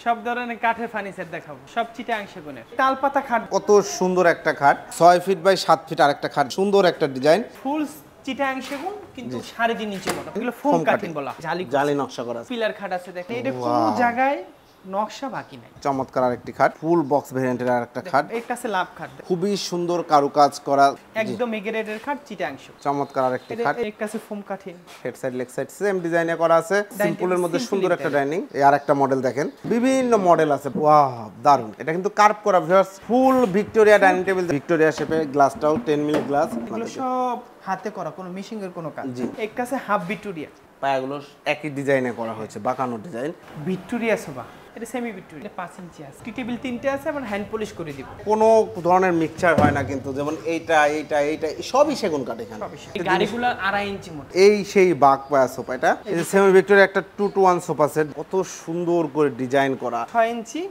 সব ধরনের কাঠের ফার্নিচার দেখাবো, সব চিটাং সেগুনের। তালপাতা খাট, কত সুন্দর একটা খাট, 6 ফিট বাই 7 ফিট আরেকটা খাট, সুন্দর একটা ডিজাইন। ফুল চিটাং সেগুন কিন্তু 3.5 ইঞ্চি মোটা। এগুলো ফোম কাটিং বলা, জালি নকশা করা আছে। পিলার খাট আছে দেখেন, এটা কোনো জায়গায় নকশা বাকি নাই। চমৎকার আরেকটি খাট, ফুল বক্স ভেরিয়েন্টের আরেকটা খাট। একটা আছে লাভ খাট, খুবই সুন্দর কারুকাজ করা, একদম এগ্রেডের খাট চিটাং সেগুন। চমৎকার আরেকটি খাট। একটা আছে ফোম কাঠিন, head side leg side same ডিজাইনে করা আছে। সিম্পলের মধ্যে সুন্দর একটা ডাইনিং। এই আরেকটা মডেল দেখেন, বিভিন্ন মডেল আছে। ওয়াও দারুন, এটা কিন্তু কার্ভ করা ভিউয়ার্স, ফুল ভিক্টোরিয়া ডাইনিং টেবিল, ভিক্টোরিয়া শেপে, গ্লাসটাও 10 মিলি গ্লাস। এগুলো সব হাতে করা, কোনো মেশিনের কোনো কাজ। একটা আছে হাফ ভিক্টোরিয়া, পায়াগুলো একই ডিজাইনে করা হয়েছে, বাঁকানো ডিজাইন। ভিক্টোরিয়া সোফা, এটা সেমি ভিক্টোরিয়া, এটা 5 ইঞ্চি আছে। টি টেবিল 3টে আছে, এবং হ্যান্ড পলিশ করে দিব। কোনো ধরনের মিক্সচার হয় না কিন্তু, যেমন এইটা সবই সেগুন কাঠ এখানে। এই গাড়িগুলো 2.5 ইঞ্চি মোটা। এই সেই বাঘ পায়া সোফা, এটা এই যে সেমি ভিক্টোরিয়া একটা 2-to-1 সোফা সেট, কত সুন্দর করে ডিজাইন করা। 6 ইঞ্চি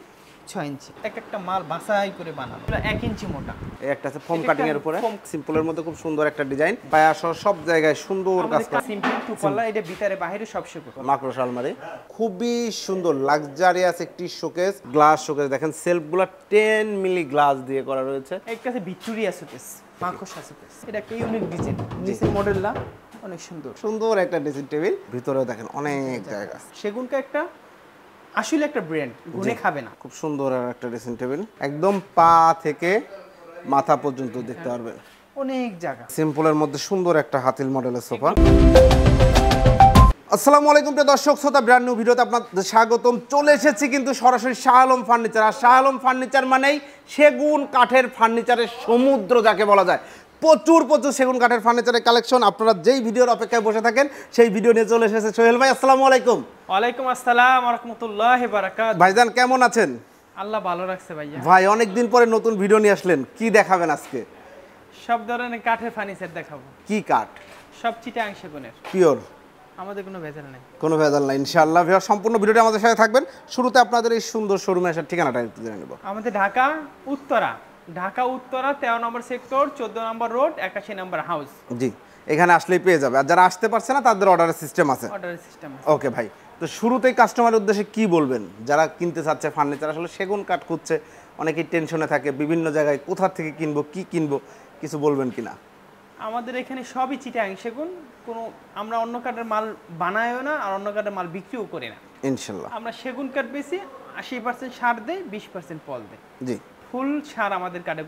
6 ইঞ্চি, একটা মাল বাছাই করে বানানো। এটা 1 ইঞ্চি মোটা। এই একটা আছে ফোম কাটিং এর উপরে, সিম্পলের মধ্যে খুব সুন্দর একটা ডিজাইন, পায়া সহ সব জায়গায় সুন্দর কাজ করা। সিম্পল টু পাল্লা, এটা ভিতরে বাইরে সব সেগুন। মাকড়সা আলমারি, খুবই সুন্দর লাক্সারিয়াস একটি শোকেস, গ্লাস শোকেস দেখেন, সেলফগুলো 10 মিলি গ্লাস দিয়ে করা রয়েছে। একটা আছে ভিক্টোরিয়া শোকেস, মাকড়সা শোকেস, এটা একটা ইউনিক ডিজাইন। নিচের মডেলটা অনেক সুন্দর, সুন্দর একটা ড্রেসিং টেবিল, ভিতরেও দেখেন অনেক জায়গা। সেগুনটা একটা আসলে একটা ব্র্যান্ড, গুনে খাবে না। খুব সুন্দর একটা ড্রেসিং টেবিল, একদম পা থেকে মাথা পর্যন্ত দেখতে পারবেন, অনেক জায়গা। সিম্পলের মধ্যে সুন্দর একটা হাতিল মডেলের সোফা। আসসালামু আলাইকুম প্রিয় দর্শক শ্রোতা, ব্র্যান্ড নিউ ভিডিওতে আপনাদের স্বাগতম। চলে এসেছি কিন্তু সরাসরি শাহ আলম ফার্নিচার। আর শাহ আলম ফার্নিচার মানেই সেগুন কাঠের ফার্নিচারের সমুদ্র যাকে বলা যায়। প্রচুর সেগুন কাঠের ফার্নিচারের কালেকশন। আপনারা যেই ভিডিওর অপেক্ষায় বসে থাকেন সেই ভিডিও নিয়ে চলে এসেছে সোহেল ভাই। আসসালামু আলাইকুম। ওয়ালাইকুম আসসালাম ওয়া রাহমাতুল্লাহি ওয়া বারাকাতুহু। ভাইজান কেমন আছেন? আল্লাহ ভালো রাখছে ভাইয়া। ভাই অনেকদিন পরে নতুন ভিডিও নিয়ে আসলেন, কি দেখাবেন আজকে? সব ধরনের কাঠের ফার্নিচার দেখাবো। কি কাঠ? সব চিটাং সেগুনের, পিওর, আমাদের কোনো ভেজাল নাই। কোনো ভেজাল নাই ইনশাআল্লাহ। ভাইয়া সম্পূর্ণ ভিডিওটা আমাদের সাথে থাকবেন। শুরুতে আপনাদের এই সুন্দর শোরুমে আসার ঠিকানাটা একটু জেনে নেব। আমাদের ঢাকা উত্তরা 13 নম্বর সেক্টর, 14 নম্বর রোড, 81 নম্বর হাউস। জি, এখানে আসলেই পেয়ে যাবে। আর যারা আসতে পারছে না তাদের অর্ডারের সিস্টেম আছে। অর্ডারের সিস্টেম আছে। ওকে ভাই, তো শুরুতেই কাস্টমারের উদ্দেশ্যে কি বলবেন যারা কিনতে চাচ্ছে ফার্নিচার, আসলে সেগুন কাঠ খুঁজছে, অনেকেই টেনশনে থাকে বিভিন্ন জায়গায় কোথা থেকে কিনবো, কি কিনবো, কিছু বলবেন কিনা? আমাদের এখানে সবই চিটাং সেগুন, কোনো আমরা অন্য কাঠের মাল বানাইও না, আর অন্য কাঠের মাল বিক্রিও করি না ইনশাআল্লাহ। আমরা সেগুন কাঠ বেশি 80% সার দেয়, 20% পল দেয়। জি, ফুল সার আমাদের কাঠে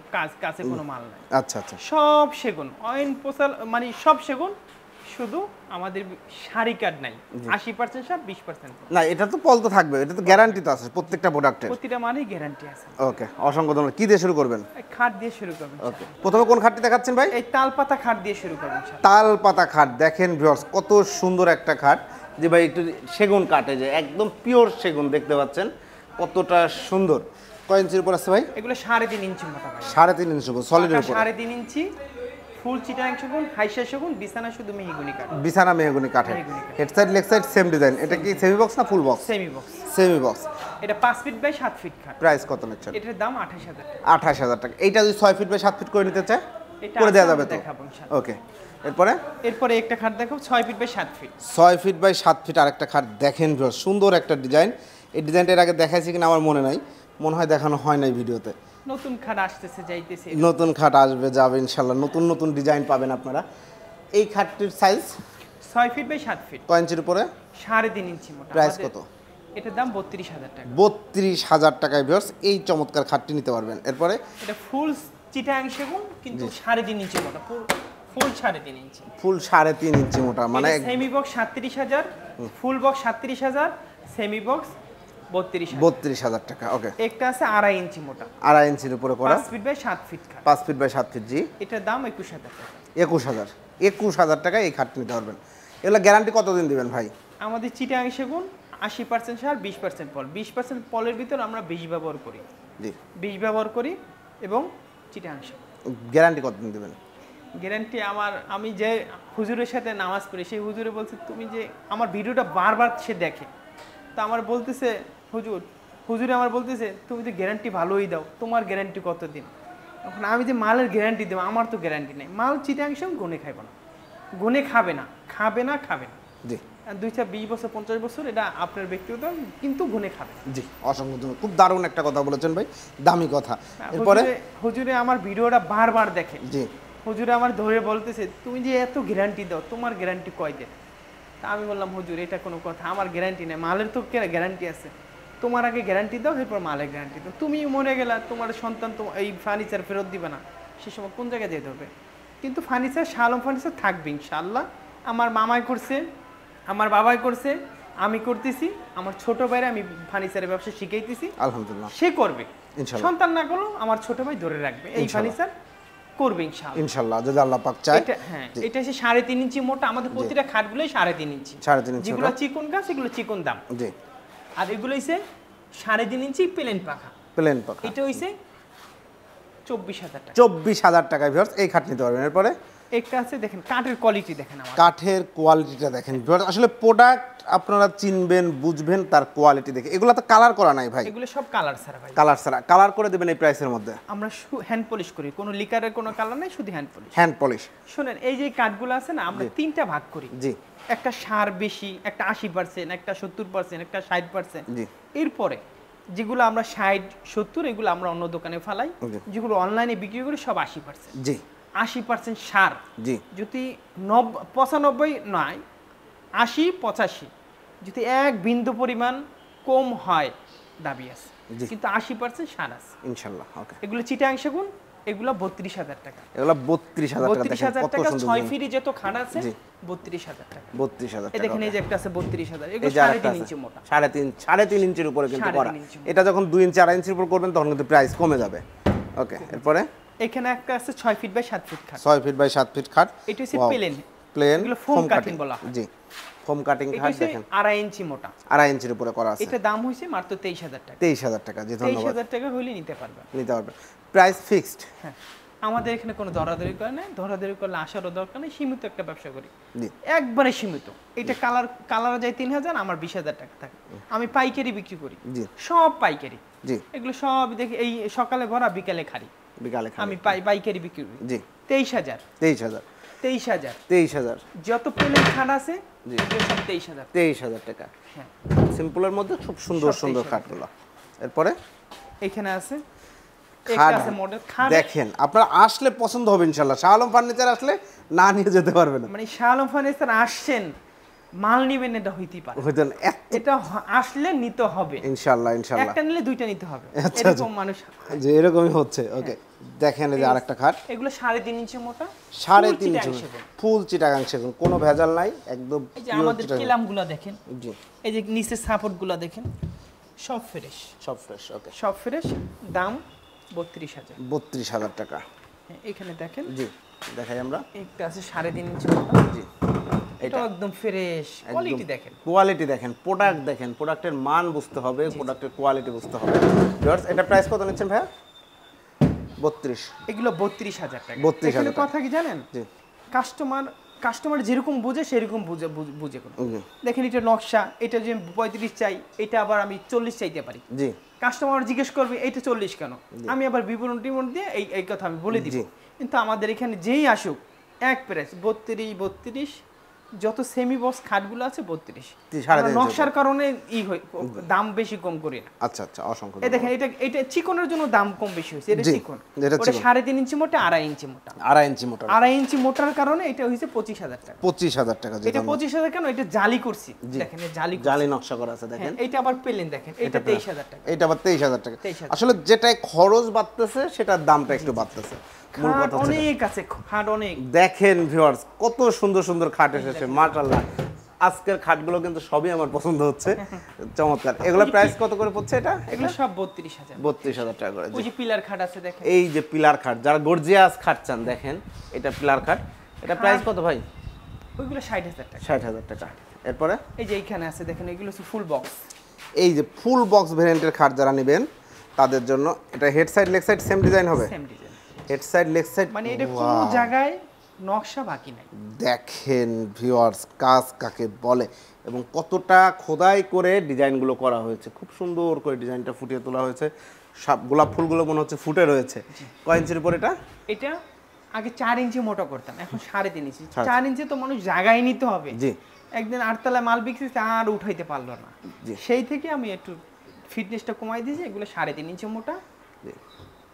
কাছে কোনো মাল নাই। আচ্ছা আচ্ছা। সব সেগুন অয়েন পোসাল, মানে সব সেগুন, শুধু আমাদের সারি কাঠ নাই। 80% সার, 20% পল। না, এটা তো পল তো থাকবে, এটা তো গ্যারান্টি তো আছে প্রত্যেকটা প্রোডাক্টের। প্রতিটা মালই গ্যারান্টি আছে। ওকে, অসংখ্য ধন্যবাদ। কি দিয়ে শুরু করবেন? এই খাট দিয়ে শুরু করবেন। ওকে, প্রথমে কোন খাটটি দেখাচ্ছেন ভাই? এই তালপাতা খাট দিয়ে শুরু করবেন। তাল পাতা খাট দেখেন ভিউয়ার্স, কত সুন্দর একটা খাট। যে ভাই একটু সেগুন কাটে, যে একদম পিওর সেগুন দেখতে পাচ্ছেন, কতটা সুন্দর। কয় ইঞ্চির উপর আছে ভাই? এগুলো 3.5 ইঞ্চি মোটা ভাই। 3.5 ইঞ্চি উপর, সলিডের উপর। 3.5 ইঞ্চি ফুল চিটাং সেগুন, হাইসা সেগুন, বিছানা শুধু মেহগনি কাঠ। বিছানা মেহগনি কাঠের। Head side leg side same design. এটা কি সেমি বক্স না full box? Semi box. Semi box. এটা 5 ফিট বাই 7 ফিট খাট। প্রাইস কত নিচ্ছেন? এটার দাম 28,000 টাকা। 28,000 টাকা। এইটা যদি 6 ফিট বাই 7 ফিট করে নিতে চায় এটা করে দেওয়া যাবে তো? দেখাবো ইনশাআল্লাহ। ওকে, এরপরে একটা খাট দেখো 6 feet by 7 feet. 6 feet by 7 feet আরেকটা খাট দেখেন ভিউয়ার্স, সুন্দর একটা ডিজাইন। এই ডিজাইনটা এর আগে দেখাইছি কিনা আমার মনে নাই, মনে হয় দেখানো হয় নাই ভিডিওতে। নতুন খাট আসতেছে যাইতেছে, নতুন খাট আসবে যাবে ইনশাআল্লাহ, নতুন ডিজাইন পাবেন আপনারা। এই খাটটির সাইজ 6 ফিট বাই 7 ফিট। কয় ইঞ্চির উপরে? 3.5 ইঞ্চি মোটা। প্রাইস কত? এটার দাম 32,000 টাকা। 32,000 টাকায় ভিউয়ার্স এই চমৎকার খাটটি নিতে পারবেন। এরপরে এটা ফুল চিটাং সেগুন, কিন্তু 3.5 ইঞ্চি মোটা। ফুল 3.5 ইঞ্চি। ফুল 3.5 ইঞ্চি মোটা, মানে semi box 37,000, full box 37,000, semi box 32,000। 32,000 টাকা। ওকে, একটা আছে 2.5 ইঞ্চি মোটা, 2.5 ইঞ্চির উপরে করা, 5 ফিট বাই 7 ফিট খাট। 5 ফিট বাই 7 ফিট। জি, এটার দাম 21,000 টাকা। 21,000 টাকায় এই খাটটি নিতে পারবেন। এগুলো গ্যারান্টি কতদিন দিবেন ভাই? আমাদের চিটাং সেগুন 80% সার, 20% পল। 20% পলের ভিতর আমরা 20 ব্যবহার করি। জি, 20 ব্যবহার করি এবং চিটাং সেগুন। গ্যারান্টি কতদিন দিবেন? গ্যারান্টি আমি যে হুজুরের সাথে নামাজ পড়ি, সেই হুজুরে বলছে, তুমি যে আমার ভিডিওটা বারবার সে দেখে, তো আমার বলতেছে হুজুরে আমার বলতেছে, তুমি তো গ্যারান্টি ভালোই দাও, তোমার গ্যারান্টি কতদিন? এখন আমি যে মালের গ্যারান্টি দেবো, আমার তো গ্যারান্টি নেই। মাল চিটাং সেগুন গুনে খাবে না, খাবে না। জি, আর 20 বছর 50 বছর এটা আপনার ব্যক্তিগত, কিন্তু গুনে খাবে। জি, অসংখ্য ধন্যবাদ। খুব দারুণ একটা কথা বলেছেন ভাই, দামি কথা। এরপরে হুজুরে আমার ভিডিওটা বারবার দেখে। জি, হুজুরে আমার ধরে বলতেছে তুমি যে এত গ্যারান্টি দাও, তোমার গ্যারান্টি কয় দিন? তা আমি বললাম হুজুর এটা কোনো কথা, আমার গ্যারান্টি নেই, মালের তো গ্যারান্টি আছে, তোমার আগে গ্যারান্টি দাও, এরপর মালের গ্যারান্টি দাও। তুমি মরে গেলা, তোমার সন্তান তো এই ফার্নিচার ফেরত দিবে না, সে সময় কোন জায়গায় যেতে হবে? কিন্তু ফার্নিচার, শাহ আলম ফার্নিচার থাকবে ইনশাআল্লাহ। আমার মামাই করছে, আমার বাবাই করছে, আমি করতেছি, আমার ছোট ভাইরে আমি ফার্নিচারের ব্যবসা শিখাইতেছি, আলহামদুলিল্লাহ সে করবে ইনশাআল্লাহ। সন্তান না করলো আমার ছোট ভাই ধরে রাখবে, এই ফার্নিচার করবে ইনশাআল্লাহ। ইনশাআল্লাহ যদি আল্লাহ পাক চায়। এটা হ্যাঁ, এটা হচ্ছে 3.5 ইঞ্চি মোটা, আমাদের প্রতিটা খাটগুলোই 3.5 ইঞ্চি। 3.5 ইঞ্চি যেগুলো চিকন গাছ এগুলো চিকন দাম। জি, আর এগুলো হইছে 3.5 ইঞ্চি প্লেন পাখা। প্লেন পাখা, এটা হইছে 24,000 টাকা। 24,000 টাকায় ভিউয়ার্স এই খাট নিতে পারবেন। এরপরে একটা আছে দেখেন, কাঠের কোয়ালিটি দেখেন, আমার কাঠের কোয়ালিটিটা দেখেন ভিউয়ার্স, আসলে প্রোডাক্ট আপনারা চিনবেন বুঝবেন তার কোয়ালিটি দেখে। এগুলো তো কালার করা নাই ভাই, এগুলো সব কালার ছাড়া ভাই। কালার ছাড়া, কালার করে দেবেন এই প্রাইসের মধ্যে। আমরা হ্যান্ড পলিশ করি, কোনো লিকারের কোনো কালার নাই, শুধু হ্যান্ড পলিশ। Hand polish. শুনেন, এই যে কাঠগুলো আছে না, আমরা 3টা ভাগ করি। জি, একটা 60 বেশি, একটা 80%, একটা 70%, একটা 60%। জি, এরপরে যেগুলো আমরা 60-70 এগুলো আমরা অন্য দোকানে ফালাই, জি। যেগুলো অনলাইনে বিক্রি করি সব 80%। জি, 80% সার, জি, যদি 95 নয়, 80-85, যদি এক বিন্দু পরিমাণ কম হয় দাবি আছে, জি। কিন্তু 80% সার আছে। ইনশাআল্লাহ। ওকে, এগুলো চিটাং সেগুন, এগুলো 32,000 টাকা। এগুলো 32,000 টাকা, দেখেন 32,000 কত টাকা, সুন্দর 6 ফিটে যত খাট আছে জি। 32,000 টাকা। 32,000 এই টাকা। দেখেন, এই যে একটা আছে 32,000, এই এগুলো যে আরেকটা 3.5 আছে, ইঞ্চি মোটা। 3.5 ইঞ্চির উপরে কিন্তু 3.5 করা। ইঞ্চি। এটা যখন 2 ইঞ্চি 2.5 ইঞ্চির উপর করবেন তখন কিন্তু প্রাইস কমে যাবে। ওকে, এরপরে এখানে একটা আছে 6 ফিট বাই 7 ফিট খাট। 6 ফিট বাই 7 ফিট খাট। এটা হচ্ছে প্লেন, প্লেন এগুলো ফোম কাটিং বলা হয়। জি, ফোম কাটিং এটা খাট হচ্ছে দেখেন 2.5 ইঞ্চি মোটা। 2.5 ইঞ্চির উপরে করা আছে। এটা দাম হইছে মাত্র 23,000 টাকা। 23,000 টাকা। জি, ধন্যবাদ। 23,000 টাকা হইলে নিতে পারবেন। নিতে পারবেন, প্রাইস ফিক্সড। হ্যাঁ, আমাদের এখানে কোনো দরাদরি করে না, দরাদরি করলে আসারও দরকার নেই, সীমিত একটা ব্যবসা করি, জি, একবারে সীমিত। এটা কালার যায় 3,000, আমার 20,000 টাকা থাকে। আমি পাইকারি বিক্রি করি, জি, সব পাইকারি। জি, এগুলো সব দেখি এই সকালে ভরা বিকালে খালি, বিকালে খান। আমি পাইকারি বিক্রি করি। জি, 23,000, 23,000, 23,000 23,000। যত প্লেন খাট আছে জি। এগুলো সব 23,000। 23,000 টাকা। হ্যাঁ, সিম্পলের মধ্যে খুব সুন্দর সব সুন্দর 23,000 খাটগুলো। এরপরে এখানে আছে খাট একটা আছে মডেল খাট। দেখেন, আপনারা আসলে পছন্দ হবে ইনশাআল্লাহ। শাহ আলম ফার্নিচার আসলে না নিয়ে যেতে পারবেন না। মানে শাহ আলম ফার্নিচার আসছেন, মাল নিবেন, এটা হইতেই পারে। হইতেন এটা আসলে নিতে হবে ইনশাআল্লাহ, ইনশাআল্লাহ। একটা নিলে দুইটা নিতে হবে, আচ্ছা, এরকম মানুষ। যে এরকমই হচ্ছে। ওকে, দেখেন এই যে আরেকটা খাট, এগুলো 3.5 ইঞ্চি মোটা, 3.5 ফুল ইঞ্চি চিটাং সেগুন। ফুল চিটাগাং সেগুন, কোনো ভেজাল নাই, একদম এই যে pure আমাদের চিটাগাং। কেলামগুলো দেখেন, জি, এই যে নিচের সাপোর্টগুলো দেখেন, সব ফ্রেশ, সব ফ্রেশ। ওকে, সব ফ্রেশ। দাম 32,000। 32,000 টাকা। এখানে দেখেন জি, দেখাই আমরা। একটা আছে 3.5 ইঞ্চি মোটা, জি, এটা একদম ফ্রেশ কোয়ালিটি দেখেন। কোয়ালিটি দেখেন, প্রোডাক্ট দেখেন, প্রোডাক্টের মান বুঝতে হবে, প্রোডাক্টের কোয়ালিটি বুঝতে হবে। ভিউয়ার্স, এটা প্রাইস কত নিচ্ছেন ভাইয়া? 32। এগুলো 32,000 টাকা। 32,000 এখানে টাকা। কথা কি জানেন, জি, কাস্টমার যেরকম বুঝে সেরকম বুঝে কোনো। জি, দেখেন এটা নকশা, এটা যে 35 চাই, এটা আবার আমি 40 চাইতে পারি। জি, কাস্টমার জিজ্ঞেস করবে এইটা 40 কেন, আমি আবার বিবরণ টিবরণ দিয়ে এই কথা আমি বলে দিব। জি। কিন্তু আমাদের এখানে যেই আসুক এক প্রাইস 32, যত সেমি বক্স খাটগুলো আছে 32। 3.5 নকশার কারণে দাম বেশি কম করি না। আচ্ছা, আচ্ছা, অসংখ্য এই দেখেন, এটা চিকনের জন্য দাম কম বেশি হয়েছে। এটা জি, চিকন, এটা ওটা চিকন। 3.5 ইঞ্চি মোটা, 2.5 ইঞ্চি মোটা। 2.5 ইঞ্চি মোটা। 2.5 ইঞ্চি মোটার কারণে এটা হয়েছে 25,000 টাকা। 25,000 টাকা। জি, এটা 25,000 কেন, এটা জালি করছি, দেখেন এই জালি করছি। জালি নকশা করা আছে দেখেন। হ্যাঁ, এটা আবার প্লেন দেখেন, এটা 23,000 টাকা। এটা আবার 23,000 টাকা। 23,000 আসলে যেটাই খরচ বাড়তেছে সেটার দামটা একটু বাড়তেছে। মূল খাট কথা হচ্ছে অনেক আছে, খাট অনেক। দেখেন ভিউয়ার্স, কত সুন্দর সুন্দর খাট এসেছে, মাশাআল্লাহ। আজকের খাটগুলো কিন্তু সবই আমার পছন্দ হচ্ছে, চমৎকার। এগুলো প্রাইস কত করে পড়ছে এটা? এগুলো সব 32,000। 32,000 টাকা করে। ওই যে পিলার খাট আছে দেখেন, এই যে পিলার খাট, যারা গর্জিয়াস খাট চান, দেখেন এটা পিলার খাট। এটা প্রাইস কত ভাই? ওইগুলো 60,000 টাকা। 60,000 টাকা। এরপরে এই যে এইখানে আছে দেখেন, এগুলো হচ্ছে ফুল বক্স। এই যে ফুল বক্স ভেরিয়েন্টের খাট যারা নেবেন তাদের জন্য এটা head side leg side same design হবে। Same design, head side leg side, মানে এটা কোনো জায়গায় নকশা বাকি নাই। দেখেন ভিউয়ার্স, কাজ কাকে বলে এবং কতটা খোদাই করে ডিজাইনগুলো করা হয়েছে। খুব সুন্দর করে ডিজাইনটা ফুটিয়ে তোলা হয়েছে। সব গোলাপ ফুলগুলো মনে হচ্ছে ফুটে রয়েছে। কয় ইঞ্চির উপর এটা? এটা আগে 4 ইঞ্চি মোটা করতাম, এখন 3.5 ইঞ্চি। 4 ইঞ্চি তো মানুষ জায়গায় নিতে হবে। জি, একদিন 8 তলায় মাল বিক্রি আর উঠাইতে পারলো না, জি। সেই থেকে আমি একটু ফিটনেসটা কমাই দিয়েছি। এগুলো 3.5 ইঞ্চি মোটা, জি।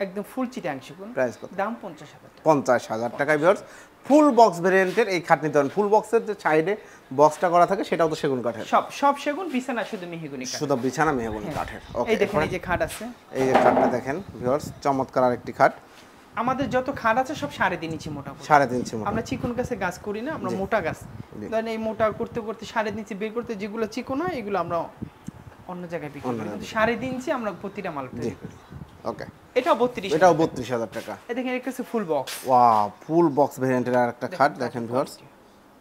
একদম ফুল চিটাং সেগুন, প্রাইস কত? দাম 50,000 টাকা। 50,000 টাকায় ভিউয়ার্স ফুল বক্স ভেরিয়েন্টের এই খাট নিতে পারেন। ফুল বক্সের যে সাইডে বক্সটা করা থাকে সেটাও তো সেগুন কাঠের, সব সেগুন, বিছানা শুধু মেহগনি কাঠ। শুধু বিছানা মেহগনি কাঠের। ওকে, এই দেখেন এই যে খাট আছে, এই যে খাটটা দেখেন ভিউয়ার্স, চমৎকার আরেকটি খাট, আমাদের যত খাট আছে সব 3.5 ইঞ্চি মোটা করে। 3.5 ইঞ্চি মোটা। আমরা চিকন গাছে গাছ করি না, আমরা মোটা গাছ। জি। ধরেন এই মোটা করতে করতে 3.5 ইঞ্চি বের করতে, যেগুলো চিকন হয় এগুলো আমরা অন্য জায়গায় বিক্রি করি, কিন্তু 3.5 ইঞ্চি আমরা প্রতিটা মাল জি। তৈরি করি। ওকে, এটাও 32, এটাও 32,000 টাকা। এই দেখেন একটা আছে full box, wow, full box ভেরিয়েন্টের আরেকটা খাট দেখেন ভিউয়ার্স,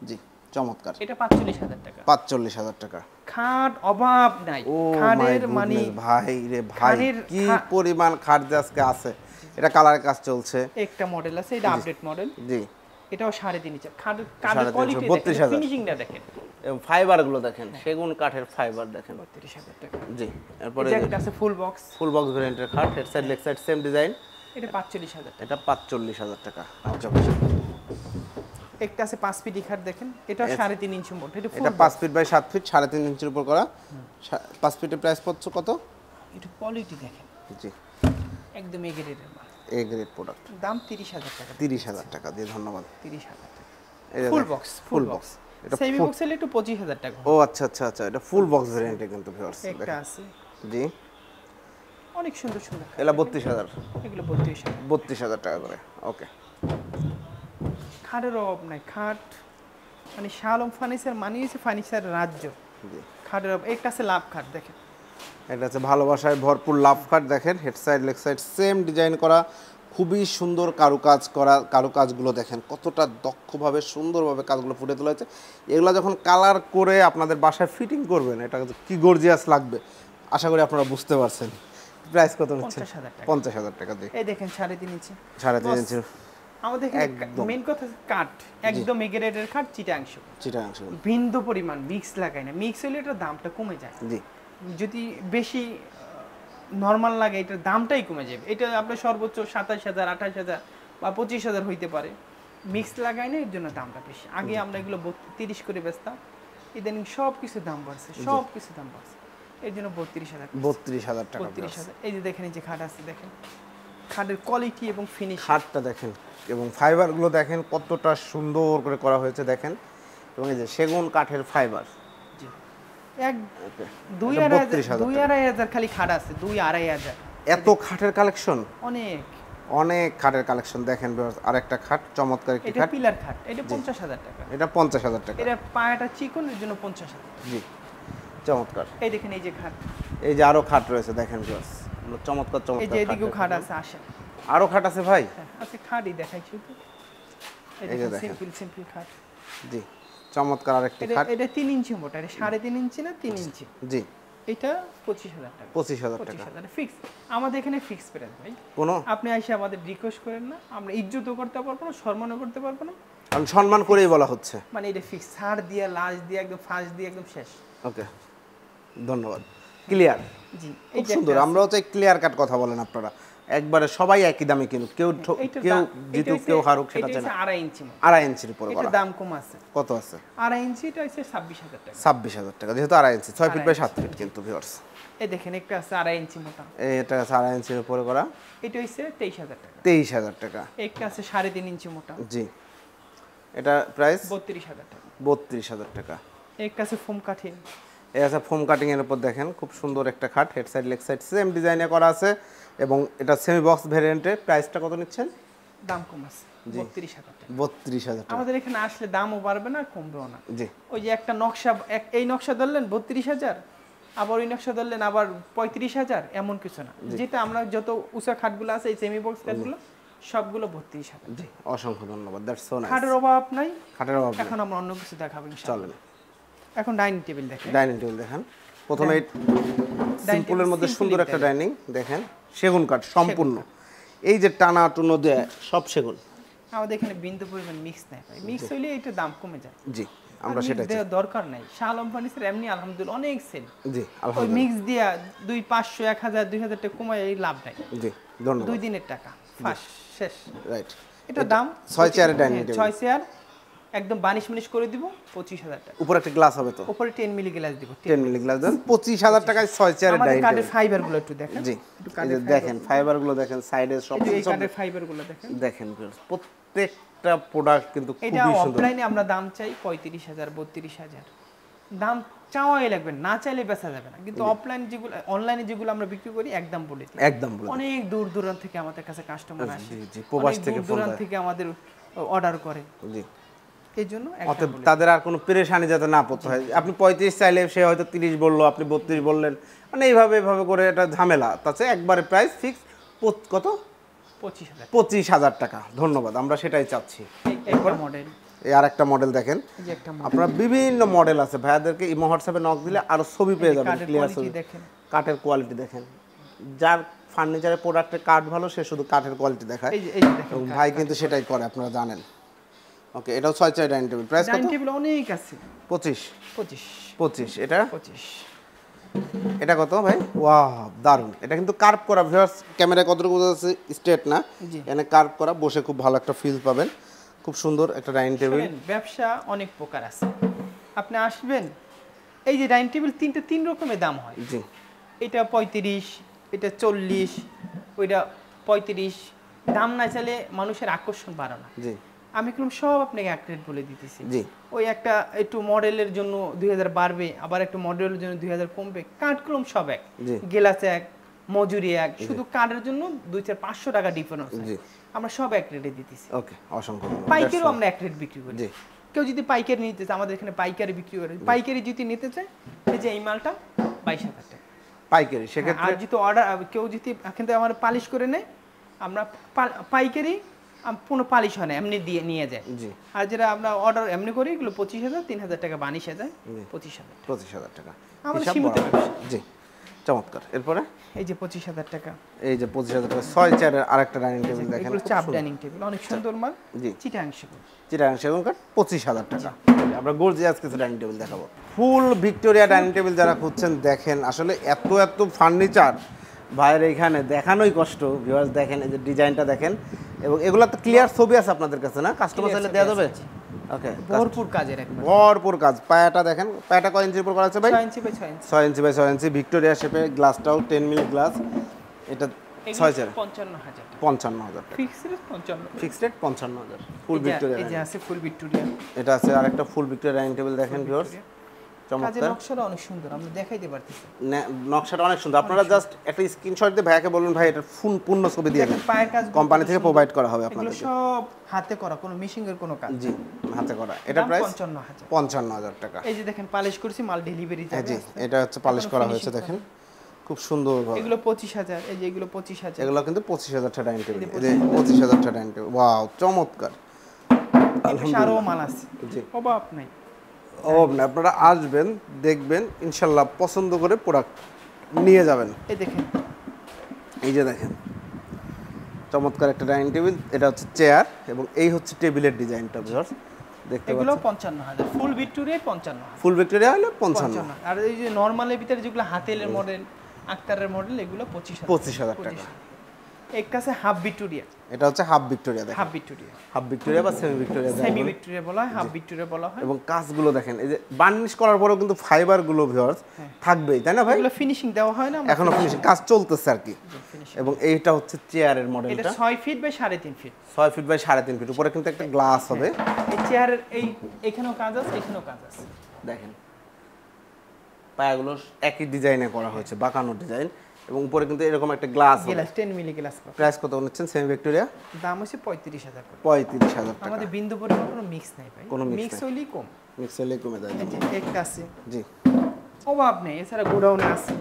জি চমৎকার, এটা 45,000 টাকা। 45,000 টাকা। খাট অভাব নাই, ও খাটের মানে ভাই রে ভাই, খাটের কি পরিমাণ খাট যে আজকে আছে। এটা কালারের কাজ চলছে, একটা মডেল আছে, এটা আপডেট মডেল, জি। এটাও 3.5 ইঞ্চি। খাটের 3.5 কোয়ালিটি 32,000 ফিনিশিংটা দেখেন, এবং ফাইবার গুলো দেখেন, সেগুন কাঠের ফাইবার দেখেন, 32,000 টাকা। জি। এরপরে এই যে একটা আছে ফুল বক্স, ফুল বক্স ভেরিয়েন্টের খাট, head side leg side same design, এটা 45,000 টাকা। এটা 45,000 টাকা। আচ্ছা, একটা আছে 5 ফিট খাট দেখেন, এটাও 3.5 ইঞ্চি মোটা, এটা এটা 5 ফিট বাই 7 ফিট, 3.5 ইঞ্চির উপর করা। 5 ফিটের প্রাইস পড়ছে কত? এটা কোয়ালিটি দেখেন, জি, একদম এ গ্রেডের মাল, এ গ্রেড প্রোডাক্ট। দাম 30,000 টাকা। 30,000 টাকা দিয়ে, ধন্যবাদ। 30,000 টাকা এই যে ফুল দেখেন, বক্স, ফুল বক্স। এটা সেমি বক্স হলে একটু 25,000 টাকা। ও আচ্ছা আচ্ছা আচ্ছা, এটা ফুল বক্স ভেরিয়েন্টে কিন্তু ভিউয়ার্স একটা দেখেন, আছে জি। অনেক সুন্দর সুন্দর খাট, এলা 32,000, এগুলো 32,000। 32,000 টাকা করে। ওকে, খাটের অভাব নাই, খাট মানে শাহ আলম ফার্নিচার মানিয়েছে ফার্নিচারের রাজ্য। জি। খাটের অভাব, একটা আছে লাভ খাট দেখেন, এটা হচ্ছে ভালোবাসায় ভরপুর লাভ কাট দেখেন, head side leg side same design করা, খুবই সুন্দর কারুকাজ করা। কারুকাজগুলো দেখেন কতটা দক্ষভাবে সুন্দরভাবে কাজগুলো ফুটে তোলা হয়েছে। এগুলো যখন কালার করে আপনাদের বাসায় ফিটিং করবেন, এটা কি গর্জিয়াস লাগবে আশা করি আপনারা বুঝতে পারছেন। প্রাইস কত নিচ্ছে? 50,000 টাকা। 50,000 টাকা দিয়ে, এই দেখেন 3.5 ইঞ্চি। 3.5 ইঞ্চি আমাদের একদম। মেইন কথা হচ্ছে কাঠ, একদম এগ্রেডের কাঠ, চিটাংশ, চিটাংশ, বিন্দু পরিমাণ মিক্স লাগায় না, মিক্স হলে এটার দামটা কমে যায়। জি। যদি বেশি নরমাল লাগে এটার দামটাই কমে যাবে। এটা আপনার সর্বোচ্চ 27,000, 28,000 বা 25,000 হইতে পারে, মিক্স লাগায় না, এর জন্য দামটা বেশি। আগে আমরা এগুলো 30 করে বেচতাম, ইদানিং সব কিছু দাম বাড়ছে, সব কিছু দাম বাড়ছে, এর জন্য 32,000। 32,000 টাকা। 32,000। এই যে দেখেন, এই যে খাট আছে দেখেন, খাটের কোয়ালিটি এবং ফিনিশ, খাটটা দেখেন এবং ফাইবারগুলো দেখেন কতটা সুন্দর করে করা হয়েছে দেখেন, এবং এই যে সেগুন কাঠের ফাইবার। এক ওকে, 2,500 খালি খাট আছে, 2,500। এত খাটের কালেকশন, অনেক অনেক খাটের কালেকশন দেখেন ভিউয়ার্স। আরেকটা খাট, চমৎকার একটি এটা খাট, পিলার খাট, এটা 50,000 টাকা। এটা 50,000 টাকা। এটা পায়াটা চিকন, এর জন্য 50,000। জি, চমৎকার। এই দেখেন এই যে খাট, এই যে আরো খাট রয়েছে দেখেন ভিউয়ার্স, চমৎকার এই চমৎকার যে এদিকেও খাট দেখেন। আছে, আসেন। আরো খাট আছে ভাই, হ্যাঁ, আচ্ছা খাটই দেখাইছি তো, এই এই যে দেখেন দেখেন। সিম্পল সিম্পল খাট। জি, চমৎকার আরেকটি এটা খাট, এটা 3 ইঞ্চি মোটা, এটা 3.5 ইঞ্চি না 3 ইঞ্চি। জি। এটা 25,000 টাকা। 25,000 টাকা 25,000 ফিক্স। আমাদের এখানে ফিক্স প্রাইস ভাই, কোনো, আপনি এসে আমাদের রিকোয়েস্ট করেন না, আমরা ইজ্জতও করতে পারবো না, সম্মানও করতে পারবো না, কারণ সম্মান করেই বলা হচ্ছে। মানে এটা ফিক্স, ছাড় দিয়ে লাস্ট দিয়ে একদম ফার্স্ট দিয়ে একদম শেষ। ওকে, ধন্যবাদ। ক্লিয়ার, জি, এই খুব যে সুন্দর। আমরাও চাই ক্লিয়ার কাট কথা বলেন আপনারা, একবারে সবাই একই দামে কিনুক, কেউ কেউ জিতুক কেউ হারুক সেটা চায় না। 2.5 ইঞ্চি মোটা, 2.5 ইঞ্চির উপরে এটা করা। দাম কম আছে, কত আছে? 2.5 ইঞ্চি, এটা হচ্ছে 26,000 টাকা। 26,000 টাকা, যেহেতু 2.5 ইঞ্চি, 6 ফিট বাই 7 ফিট কিন্তু ভিউয়ার্স। এই দেখেন একটা আছে 2.5 ইঞ্চি মোটা, এটা 2.5 ইঞ্চির উপরে করা, এটা হচ্ছে 23,000 টাকা। 23,000 টাকা। একটা আছে 3.5 ইঞ্চি মোটা, জি, এটা প্রাইস 32,000 টাকা। 32,000 টাকা। একটা আছে ফোম কাঠিন, এই আছে ফোম কাটিং এর উপর দেখেন খুব সুন্দর একটা খাট, head side leg side same ডিজাইনে করা আছে, এবং এটা সেমি বক্স ভেরিয়েন্টে। প্রাইসটা কত নিচ্ছেন? দাম কম আছে, 32,000 টাকা। 32,000 টাকা। আমাদের এখানে আসলে দামও বাড়বে না, কমবেও না। জি, ওই যে একটা নকশা, এই নকশা ধরলেন 32,000, আবার ওই নকশা ধরলেন আবার 35,000, এমন কিছু না। যেটা আমরা যত উঁচা খাটগুলো আছে, এই সেমি বক্স খাটগুলো সবগুলো 32,000। জি, অসংখ্য ধন্যবাদ, দ্যাটস সো নাইস। খাটের অভাব নাই, খাটের অভাব নেই। এখন আমরা অন্য কিছু দেখাবো ইনশাআল্লাহ। চলেন এখন ডাইনিং টেবিল দেখেন, ডাইনিং টেবিল দেখেন। প্রথমে সিম্পলের মধ্যে simple সুন্দর একটা dining। ডাইনিং দেখেন, সেগুন কাঠ সম্পূর্ণ, এই যে টানা টুনো দেয় সব সেগুন। আমাদের এখানে বিন্দু পরিমাণ মিক্স নাই ভাই, মিক্স হইলে এটা দাম কমে যায়। জি, আমরা আর সেটাই mix দেওয়ার দরকার নাই। শাহ আলম ফার্নিচার এমনি আলহামদুলিল্লাহ অনেক সেল, জি, ওই আলহামদুলিল্লাহ। মিক্স দিয়া 200, 1,000, 2,000 টাকা কমায় এই লাভ নাই। জি, ধন্যবাদ। 2 দিনের টাকা ফার্স্ট শেষ। রাইট, এটা দাম 6 চেয়ারের ডাইনিং টেবিল। 6 চেয়ার, একদম বানিশ মানিশ করে দিব 25000 টাকা। উপরে একটা গ্লাস হবে তো? উপরে 10 মিলি গ্লাস দিব। 10 মিলি গ্লাস দেন 25000 টাকায় 6 চেয়ারের আমাদের ডাইনিং টেবিল। কাঠের ফাইবার গুলো একটু দেখেন। জি, এই যে দেখেন ফাইবার গুলো দেখেন, সাইডে সব এই কাঠের ফাইবার গুলো দেখেন। দেখেন প্রত্যেকটা প্রোডাক্ট কিন্তু এটা খুবই সুন্দর। অফলাইনে আমরা দাম চাই 35000 32000, দাম চাওয়াই লাগবে, না চাইলে বেচা যাবে না। কিন্তু অফলাইন যেগুলো, অনলাইনে যেগুলো আমরা বিক্রি করি একদম বলে দিই। একদম বলে অনেক দূর দূরান্ত থেকে আমাদের কাছে কাস্টমার আসে। জি জি, প্রবাস থেকে দূর দূরান্ত থেকে আমাদের অর্ডার করে। জি, এই জন্য অতএব তাদের আর কোনো পেরেশানি যাতে না পড়তে হয়। আপনি 35 চাইলে সে হয়তো 30 বললো, আপনি 32 বললেন, মানে এইভাবে করে এটা ঝামেলা। তাছাড়া একবারে প্রাইস ফিক্স কত? 25000 টাকা। ধন্যবাদ, আমরা সেটাই চাচ্ছি। একটা মডেল, এই আরেকটা মডেল দেখেন, এই যে একটা মডেল। আপনারা বিভিন্ন মডেল আছে, ভাইয়াদেরকে ইমো হোয়াটসঅ্যাপে নক দিলে আরো ছবি পেয়ে যাবেন, ক্লিয়ার ছবি। দেখেন কাঠের কোয়ালিটি দেখেন, যার ফার্নিচারের প্রোডাক্টের কাঠ ভালো সে শুধু কাঠের কোয়ালিটি দেখায়, এই যে দেখেন এবং ভাই কিন্তু সেটাই করে, আপনারা জানেন। ওকে, এটাও 6 চেয়ার ডাইনিং টেবিল। প্রাইস কত? ডাইনিং টেবিল অনেক আছে। 25। এটা 25। এটা কত ভাই? ওয়াও, দারুন। এটা কিন্তু কার্ভ করা, ভিউয়ার্স ক্যামেরায় কতটুকু বোঝা স্ট্রেট না, এখানে কার্ভ করা, বসে খুব ভালো একটা ফিল পাবেন। খুব সুন্দর একটা ডাইনিং টেবিল। ব্যবসা অনেক প্রকার আছে, আপনি আসবেন। এই যে ডাইনিং টেবিল তিন রকমের দাম হয়। জি, এটা 35, এটা 40, ওইটা 35। দাম না চাইলে মানুষের আকর্ষণ বাড়ানো। জি, আমি কিরকম সব আপনাকে এক রেট বলে দিতেছি। জি, ওই একটা একটু মডেলের জন্য 2000 বাড়বে, আবার একটু মডেলের জন্য 2000 কমবে। কাঠ কলম সব এক, গ্লাস এক, মজুরি এক, শুধু কাঠের জন্য 200-500 টাকা ডিফারেন্স। আমরা সব এক রেটে দিতেছি। ওকে, অসংখ্য। পাইকারিও আমরা এক রেট বিক্রি করি। কেউ যদি পাইকারি নিতে চায়, আমাদের এখানে পাইকারি বিক্রি করে। পাইকারি যদি নিতে চায়, এই যে এই মালটা 22000 টাকা পাইকারি। সেক্ষেত্রে আর যদি অর্ডার, কেউ যদি এখান থেকে আমার পালিশ করে নেয়, আমরা পাইকারি কোনো পালিশ হয় না, এমনি দিয়ে নিয়ে যায়। আর যেটা আমরা অর্ডার এমনি করি, এগুলো 25000, 3000 টাকা বানিশে যায়। 25000 টাকা আমাদের সীমিত ব্যবসা। জি, চমৎকার। এরপরে এই যে 25000 টাকা, এই যে 25000 টাকা 6 চেয়ারের আরেকটা ডাইনিং টেবিল দেখেন, এগুলো চাপ ডাইনিং টেবিল, অনেক সুন্দর মাল। জি, চিটাগাং সেগুন। চিটাগাং সেগুন কাঠ 25000 টাকা। আমরা গর্জিয়াস কিছু ডাইনিং টেবিল দেখাবো। ফুল ভিক্টোরিয়া ডাইনিং টেবিল যারা খুঁজছেন, দেখেন আসলে এত ফার্নিচার ভাইয়ের এইখানে দেখানোই কষ্ট। ভিউয়ার্স দেখেন, এই যে ডিজাইনটা দেখেন, এবং এগুলা তো ক্লিয়ার ছবি আছে আপনাদের কাছে না? কাস্টমার চাইলে দেওয়া যাবে? ওকে, ভরপুর কাজের একবার, ভরপুর কাজ। পায়াটা দেখেন, পায়াটা কয় ইঞ্চির উপর করা আছে ভাই? 6 inch by 6 inch. 6 inch by 6 inch Victoria শেপে, গ্লাসটাও 10 মিলি গ্লাস। এটা 6 চেয়ার 55000 টাকা। Fixed rate 55। Fixed rate 55000। ফুল ভিক্টোরিয়া। এই যে আছে ফুল ভিক্টোরিয়া। এটা আছে আরেকটা ফুল ভিক্টোরিয়া ডাইনিং টেবিল দেখেন ভিউয়ার্স, কাজের চমৎকার। নকশাটা অনেক সুন্দর, আমরা দেখাইতে পারতেছি। নকশাটা অনেক সুন্দর। আপনারা জাস্ট একটা স্ক্রিনশট দিয়ে ভাইয়াকে বলুন, ভাই এটা পূর্ণ ছবি দিয়ে দেন, পায়ের কাজ কোম্পানি থেকে প্রোভাইড করা হবে এগুলো আপনাদের। সব হাতে করা, কোনো মেশিনের কোনো কাজ। জি, হাতে করা। এটা প্রাইস 55000। 55000 টাকা। এই যে দেখেন পালিশ করছি, মাল ডেলিভারি যাবে। জি, এটা হচ্ছে পালিশ করা হয়েছে দেখেন, খুব সুন্দর ভাবে। এগুলো 25000। এই যে এগুলো 25000। এগুলো কিন্তু 25000 টাকা ডাইনিং টেবিল। এই যে 25000 টাকা ডাইনিং টেবিল। ওয়াও, চমৎকার। আরো মাল আছে, জি, অভাব নাই। আপনারা আসবেন, দেখবেন, ইনশাল্লাহ পছন্দ করে প্রোডাক্ট নিয়ে যাবেন। এই দেখেন, এই যে দেখেন, চমৎকার একটা ডাইনিং টেবিল। এটা হচ্ছে চেয়ার, এবং এই হচ্ছে টেবিলের ডিজাইনটা ভিউয়ার্স দেখতে এগুলো পাচ্ছেন। 55000। ফুল ভিক্টোরিয়া 55। ফুল ভিক্টোরিয়া হলে 55। আর এই যে নরমালের ভিতরে যেগুলো হাতেলের মডেল, আক্তারের মডেল, এগুলো 25000 টাকা। এক কাছে হাফ ভিক্টোরিয়া। এটা হচ্ছে হাফ ভিক্টোরিয়া দেখেন, হাফ ভিক্টোরিয়া, হাফ ভিক্টোরিয়া বা সেমি ভিক্টোরিয়া, সেমি ভিক্টোরিয়া বলা হয়, হাফ ভিক্টোরিয়া বলা হয়। এবং কাজগুলো দেখেন, এই যে বার্নিশ করার পরেও কিন্তু ফাইবার গুলো ভিউয়ার্স থাকবেই, তাই না ভাই? এগুলো ফিনিশিং দেওয়া হয় না, এখনো ফিনিশিং কাজ চলতেছে আর কি। এবং এইটা হচ্ছে চেয়ারের এটা মডেলটা, 6 feet by 3.5 feet. 6 feet by 3.5 feet. উপরে কিন্তু একটা গ্লাস হবে। এই চেয়ারের এখানেও কাজ আছে, এখানেও কাজ আছে। দেখেন পায়াগুলো একই ডিজাইনে করা হয়েছে, বাঁকানো ডিজাইন, এবং উপরে কিন্তু এরকম একটা গ্লাস হবে। Glass 10 milli glass. প্রাইস কত নিচ্ছেন সেমি ভিক্টোরিয়া? দাম হচ্ছে 35000 করে। 35000 টাকা। আমাদের বিন্দু পরিমাণ কোনো মিক্স নাই ভাই, কোনো মিক্স হইলেই কম, মিক্স হলে কমে যায়। এই যে একটা আছে, জি, অভাব নেই। এছাড়া গোডাউনে আছে।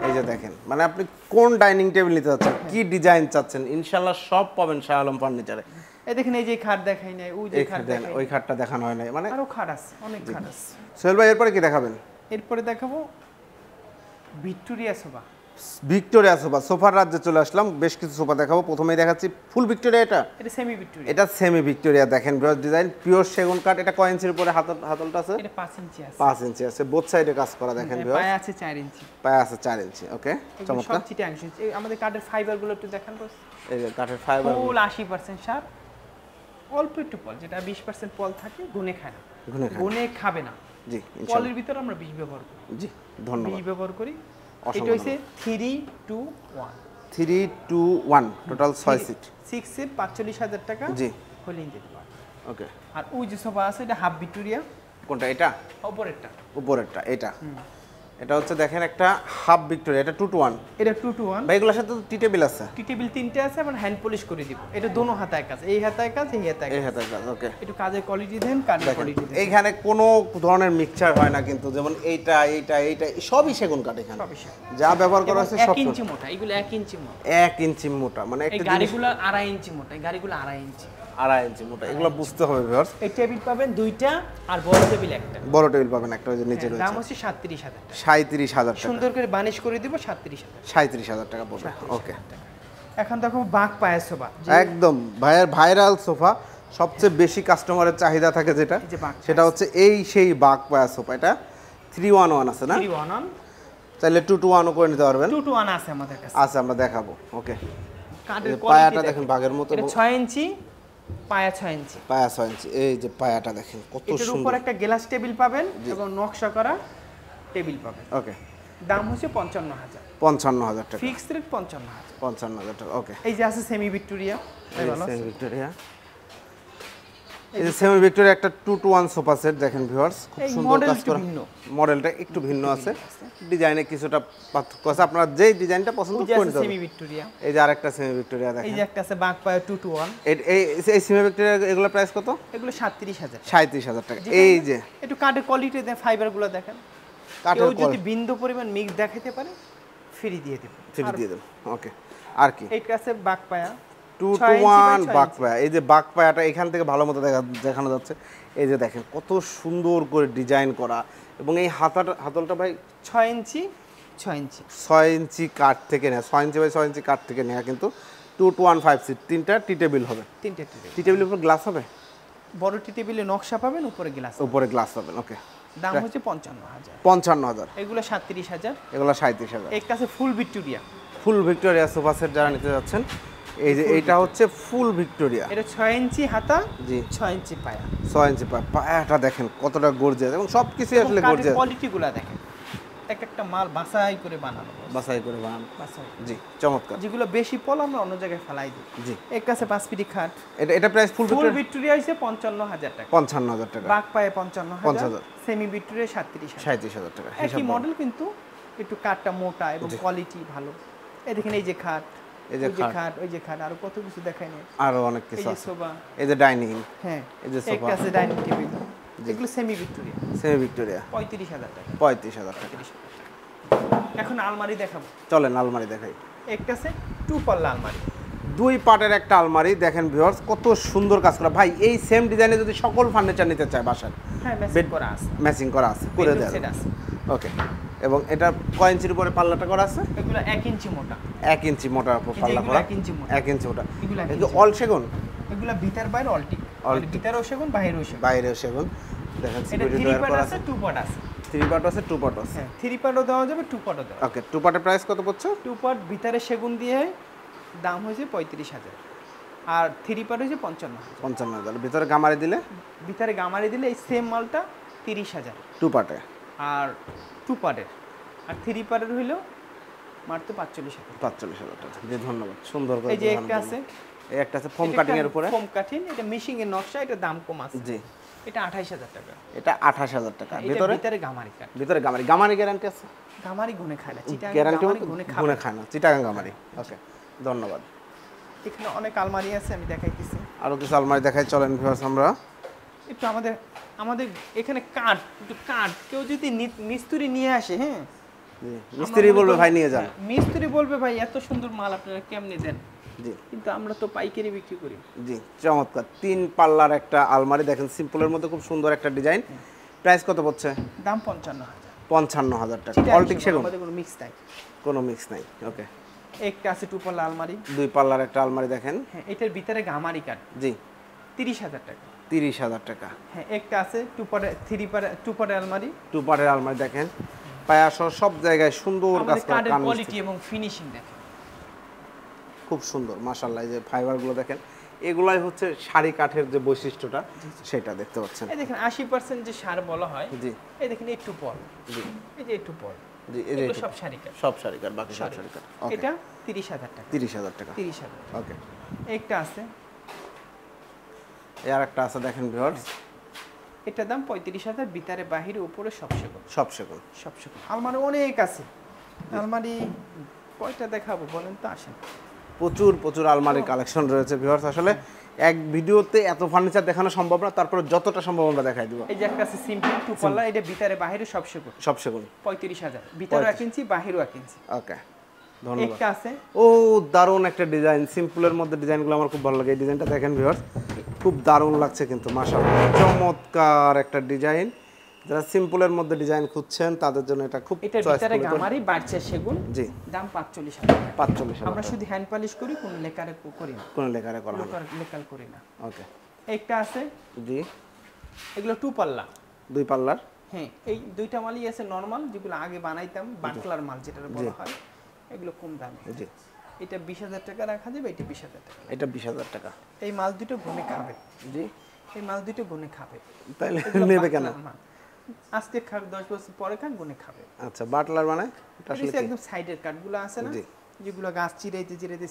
এই যে দেখেন, মানে আপনি কোন ডাইনিং টেবিল নিতে চাচ্ছেন, কি ডিজাইন চাচ্ছেন, ইনশাআল্লাহ সব পাবেন শাহ আলম ফার্নিচারে। এই দেখেন, এই যে খাট দেখাই নাই, ওই যে খাট দেখাই, ওই খাটটা দেখানো হয় নাই, মানে আরো খাট আছে, অনেক খাট আছে। সোহেল ভাই এরপরে কি দেখাবেন? এরপরে দেখাবো ভিক্টোরিয়া সোফা। ভিক্টোরিয়া সোফা, সোফার রাজ্যে চলে আসলাম। বেশ কিছু সোফা দেখাবো। প্রথমেই দেখাচ্ছি ফুল ভিক্টোরিয়া। এটা সেমি ভিক্টোরিয়া। এটা সেমি ভিক্টোরিয়া দেখেন, ব্রড ডিজাইন, পিওর সেগুন কাঠ। এটা কয় ইঞ্চির উপরে হাতলটা আছে? এটা 5 ইঞ্চি আছে। 5 ইঞ্চি আছে, বোথ সাইডে কাজ করা দেখেন ভিউয়ার। পায়া আছে 4 ইঞ্চি। পায়া আছে 4 ইঞ্চি। ওকে, চমৎকার। সব চিটাং আমাদের কাঠের ফাইবার গুলো একটু দেখান বস। এই যে কাঠের ফাইবার ফুল 80% সার, অল্প একটু পল, যেটা 20% পল থাকে, গুনে খায় না, গুনে খায় না। গুনে খাবে না। জি ইনশাআল্লাহ। পলের ভিতরে আমরা বিষ ব্যবহার করি। জি ধন্যবাদ। বিষ ব্যবহার করি। অসংখ্য এটা হচ্ছে 3 2 1 3 2 1 টোটাল 6 সিট। 6 সিট 45,000 টাকা জি হলে দিতে পারবে। ওকে। আর ওই যে সোফা আছে এটা হাফ ভিক্টোরিয়া, কোনটা এটা? উপরেরটা। উপরেরটা এটা। এটা হচ্ছে দেখেন একটা হাফ ভিক্টোরিয়া, এটা 2 to 1। এটা 2 to 1। ভাই এগুলোর সাথে তো টি টেবিল আছে। টি টেবিল 3টে আছে, আবার হ্যান্ড পলিশ করে দিব। এটা দোনো হাতায় কাজ, এই হাতায় কাজ, এই হাতায় এই কাজ। হাতে কাজ ওকে। একটু কাজের কোয়ালিটি দেন, কাজের দেখেন কোয়ালিটি দেন। এইখানে কোনো ধরনের মিক্সচার হয় না কিন্তু, যেমন এইটা এইটা এইটা সবই সেগুন কাঠ এখানে। সবই সেগুন। যা ব্যবহার করা হয়েছে 1 সব ইঞ্চি মোটা, এগুলো 1 ইঞ্চি মোটা। 1 ইঞ্চি মোটা, মানে এই একটা জিনিস গাড়িগুলো 2.5 ইঞ্চি মোটা, এই গাড়িগুলো 2.5 ইঞ্চি। 2.5 ইঞ্চি মোটা, এগুলো বুঝতে হবে ভিউয়ার্স। এই টেবিল পাবেন 2টা, আর বড় টেবিল একটা। বড় টেবিল পাবেন একটা, ওই যে নিচে হ্যাঁ, দাম রয়েছে। হচ্ছে 37,000 টাকা। 37,000 টাকা। সুন্দর করে বানিশ করে দিব 37,000। 37,000 টাকা পড়বে। ওকে। এখন দেখো বাঘ পায়ের সোফা, একদম ভাইয়ের ভাইরাল সোফা, সবচেয়ে বেশি কাস্টমারের চাহিদা থাকে যেটা, এই যে বাঘ সেটা হচ্ছে এই সেই বাঘ পায়া সোফা। এটা 311 আছে না? 311 চাইলে 2 to 1 ও করে নিতে পারবেন। 2 to 1 আছে আমাদের কাছে। আচ্ছা আমরা দেখাবো। ওকে। কাঠের পায়াটা কোয়ালিটি দেখেন বাঘের মতো, এটা 6 ইঞ্চি, পায়া 6 ইঞ্চি। পায়া 6 ইঞ্চি। এই যে পায়াটা দেখেন কত এটার উপর সুন্দর। একটা গ্লাস টেবিল পাবেন এবং নকশা করা টেবিল পাবেন। ওকে। দাম হচ্ছে 55,000। 55,000 টাকা। Fixed rate 55,000। 55,000 টাকা। ওকে। এই যে আছে সেমি ভিক্টোরিয়া, এই সেমি ভিক্টোরিয়া, এই যে সেমি ভিক্টোরিয়া একটা 2 to 1 সোফা সেট দেখেন ভিউয়ার্স, খুব এই সুন্দর মডেল কাজ একটু করা। ভিন্ন। মডেলটা একটু ভিন্ন আছে, ডিজাইনে কিছুটা পার্থক্য আছে। আপনারা যেই ডিজাইনটা পছন্দ ওই যে করে আছে নিতে সেমি পারবেন। ভিক্টোরিয়া। এই যে আরেকটা সেমি ভিক্টোরিয়া এই দেখেন। যে একটা আছে বাঘ পায়া 2 to 1। এই এই সেমি ভিক্টোরিয়া এগুলো প্রাইস কত? এগুলো 37,000। 37,000 টাকা। এই যে একটু কাঠের কোয়ালিটি দেন, ফাইবার গুলো দেখেন। কাঠের কেউ যদি কোয়ালিটি বিন্দু পরিমাণ মিক্স দেখাতে পারে ফ্রি দিয়ে দেব। ফ্রি দিয়ে দেব। ওকে। আর কি? এইটা আছে বাঘ পায়া 2 6 to ইঞ্চি বাই 1 6 বাঘ ইঞ্চি। পায়া। এই যে বাঘ পায়াটা এখান থেকে ভালো মতো দেখানো যাচ্ছে। এই যে দেখেন কত সুন্দর করে ডিজাইন করা, এবং এই হাতলটা ভাই 6 ইঞ্চি 6 ইঞ্চি 6 ইঞ্চি কাঠ থেকে নেওয়া, 6 ইঞ্চি বাই 6 ইঞ্চি কাঠ থেকে নেওয়া, কিন্তু 2 to 1 5 সিট। তিনটা টি টেবিল হবে। তিনটে টেবিল। টি টেবিলের উপর গ্লাস হবে, বড় টি টেবিলে নকশা পাবেন, উপরে গ্লাস। উপরে গ্লাস পাবেন। ওকে। দাম হচ্ছে 55,000। 55,000। এগুলো 37,000। এগুলো 37,000। একটা আছে ফুল ভিক্টোরিয়া, ফুল ভিক্টোরিয়া সোফা সেট যারা নিতে যাচ্ছেন, এই যে এইটা হচ্ছে ফুল ভিক্টোরিয়া। এটা 6 ইঞ্চি হাতা, জি 6 ইঞ্চি পায়া। 6 ইঞ্চি পায়াটা দেখেন কতটা গর্জিয়াস, এবং সব কিছুই আসলে গর্জিয়াস। কোয়ালিটি গুলা দেখেন, এক একটা মাল বাছাই করে বানানো, বাছাই করে বানানো। বাছাই। জি চমৎকার। যেগুলো বেশি পল আমরা অন্য জায়গায় ফেলাই দিই। জি একটা আছে 5 ফিট খাট। এটা প্রাইস ফুল ফুল ভিক্টোরিয়া হইছে 55,000 টাকা। 55,000 টাকা। বাঘ পায়ে 55,000। 50,000। Semi Victoria 37,000। 37,000 টাকা। একই মডেল, কিন্তু একটু কাঠটা মোটা এবং কোয়ালিটি ভালো। এই দেখেন, এই যে খাট, এই যে ওই যে খাট। খাট, ওই যে খাট, আরো কত কিছু দেখাই নেই। আরো অনেক এই কিছু যে আছে। সোফা, এই যে ডাইনিং, হ্যাঁ এই যে সোফা, একটা আছে ডাইনিং টেবিল। এগুলো সেমি ভিক্টোরিয়া, সেমি ভিক্টোরিয়া 35,000 টাকা। 35,000 টাকা। 35,000 টাকা। এখন আলমারি দেখাবো। চলেন আলমারি দেখাই। একটা আছে 2 পাল্লা আলমারি। 2 পার্টের একটা আলমারি দেখেন ভিউয়ার্স, কত সুন্দর কাজ করা। ভাই এই সেম ডিজাইনে যদি সকল ফার্নিচার নিতে চায় বাসার, হ্যাঁ ম্যাচিং করা আছে, ম্যাচিং করা আছে, করে Bedroom দেওয়া set আছে। ওকে। এবং এটা কয় ইঞ্চির উপরে পাল্লাটা করা আছে? এগুলো 1 ইঞ্চি মোটা। 1 ইঞ্চি মোটার উপর এই যে পাল্লা এগুলো করা। 1 ইঞ্চি মোটা। 1 ইঞ্চি মোটা। এগুলো 1 এগুলো ইঞ্চি। অল সেগুন, এগুলো ভিতর বাইরে অলটি, Altic। ভিতরেও সেগুন, বাইরেও সেগুন। বাইরেও সেগুন। দেখেন এটা সিকিউরিটি 3 ডোর পার্ট করা আছে, আছে। 2 পার্ট আছে। 3 পার্ট আছে, 2 পার্ট আছে। হ্যাঁ 3 পার্টও দেওয়া যাবে, 2 পার্টও দেওয়া যাবে। ওকে। 2 পার্টের প্রাইস কত পড়ছে? 2 পার্ট ভিতরে সেগুন দিয়ে দাম হয়েছে 35,000, আর 3 পার্ট হয়েছে 55,000। 55,000। ভিতরে গামারি দিলে, ভিতরে গামারি দিলে এই সেম মালটা 30,000, 2 পার্টে আর 2 পার্টের, আর 3 পার্টের হইলো মাত্র 45,000। 45,000 টাকা। জি ধন্যবাদ, সুন্দর করে এই যে বোঝানোর একটা জন্য। আছে, এই একটা আছে ফোম কাটিং এর উপরে। ফোম কাটিং, এটা মেশিং এর নকশা, এটা দাম কম আছে। জি এটা 28,000 টাকা। এটা 28,000 টাকা। এটা ভিতরে ভিতরে গামারি কাট। ভিতরে গামারি, গামারি গ্যারান্টি আছে? গামারি গুনে খায় না, চিটা গ্যারান্টি গামারি গুনে খায় গুনে না। খায় না, চিটাগাং গামারি। ওকে ধন্যবাদ। এখানে অনেক আলমারি আছে, আমি দেখাইতেছি। আরো কিছু আলমারি দেখাই, চলেন ভিউয়ার্স আমরা। একটু আমাদের আমাদের এখানে কাঠ, একটু কাঠ কেউ যদি মিস্ত্রি নিয়ে আসে, হ্যাঁ জি মিস্ত্রি বলবে ভাই নিয়ে যান। হ্যাঁ, মিস্ত্রি বলবে ভাই এত সুন্দর মাল আপনারা কেমনে দেন, জি কিন্তু আমরা তো পাইকারি বিক্রি করি। জি চমৎকার 3 পাল্লার একটা আলমারি দেখেন, সিম্পলের মধ্যে খুব সুন্দর একটা ডিজাইন। প্রাইস কত পড়ছে? দাম 55,000। 55,000 টাকা। চিটাগাং অলটিক সেগুন, আমাদের কোনো মিক্স নাই। কোনো মিক্স নাই। ওকে। একটা আছে 2 পাল্লা আলমারি। 2 পাল্লার একটা আলমারি দেখেন। হ্যাঁ এটার ভিতরে গামারি কাঠ, জি 30,000 টাকা। 30,000 টাকা। হ্যাঁ একটা আছে 2 পার্টের আলমারি। 2 পার্টের আলমারি দেখেন, পায়া সহ সব জায়গায় সুন্দর কাজ আমাদের করা, কাঠের কান কোয়ালিটি মিস্ত্রি। এবং ফিনিশিং দেখেন খুব সুন্দর মাশাআল্লাহ। এই যে ফাইবারগুলো দেখেন, এগুলাই হচ্ছে শাড়ি কাঠের যে বৈশিষ্ট্যটা সেটা দেখতে পাচ্ছেন। এই দেখেন 80% যে সার বলা হয়, জি এই দেখেন একটু পল, জি এই যে একটু পল, জি, এই যে এগুলো সব শাড়ি কাঠ। সব শাড়ি কাঠ, বাকি সব শাড়ি কাঠ। ওকে, এটা 30,000 টাকা। 30,000 টাকা। 30,000। ওকে, একটা আছে, এই আরেকটা আছে দেখেন ভিউয়ার্স, এটার দাম 35,000, ভিতরে বাহিরে উপরে সব সেগুন। সব সেগুন। সব সেগুন। আলমারি অনেক আছে, আলমারি কয়টা দেখাবো বলেন তো, আসেন। প্রচুর প্রচুর আলমারি কালেকশন রয়েছে ভিউয়ার্স। আসলে এক ভিডিওতে এত ফার্নিচার দেখানো সম্ভব না, তারপরে যতটা সম্ভব আমরা দেখাই দিব। এই যে একটা আছে সিম্পল টুপাল্লা, এটা ভিতরে বাহিরে সব সেগুন। সব সেগুন 35,000, ভিতরে 1 ইঞ্চি বাহিরে 1 ইঞ্চি। ওকে, ধন্যবাদ। একটা আছে, ও দারুণ একটা ডিজাইন, সিম্পলের মধ্যে ডিজাইনগুলো আমার খুব ভালো লাগে। এই ডিজাইনটা দেখেন ভিউয়ার্স, খুব দারুণ লাগছে কিন্তু মাশাআল্লাহ, চমৎকার একটা ডিজাইন। যারা সিম্পলের মধ্যে ডিজাইন খুঁজছেন তাদের জন্য এটা খুব এটার চয়েস ভিতরে করে। গামারি বাড়ছে সেগুন, জি, দাম 45,000 টাকা। 45,000 আমরা শুধু হ্যান্ড পলিশ করি, কোনো লেকারে করি না, কোন লেখারে করা হয়? লেকাল করি না। ওকে, একটা আছে, জি, এগুলো টুপাল্লা। 2 পাল্লার। হ্যাঁ, এই দুইটা মালই আছে নরমাল, যেগুলো আগে বানাইতাম বাটলার মাল যেটা বলা হয়, এগুলো কম দামে। জি, এটা 20,000 টাকা রাখা যাবে, এটা 20,000 টাকা। এটা 20,000 টাকা। এই মাল দুটো গুনে খাবে, জি, এই মাল দুটো গুনে খাবে। তাইলে এগুলো নেবে কেন? বাটলার মাল। আজকে খাবে, 10 বছর পরে খান, গুনে খাবে। আচ্ছা, বাটলার মানে এটা এটা আসলে হচ্ছে কি? একদম সাইডের কাঠগুলো আছে না, জি। যেগুলো গাছ চিরাইতে চিরাইতে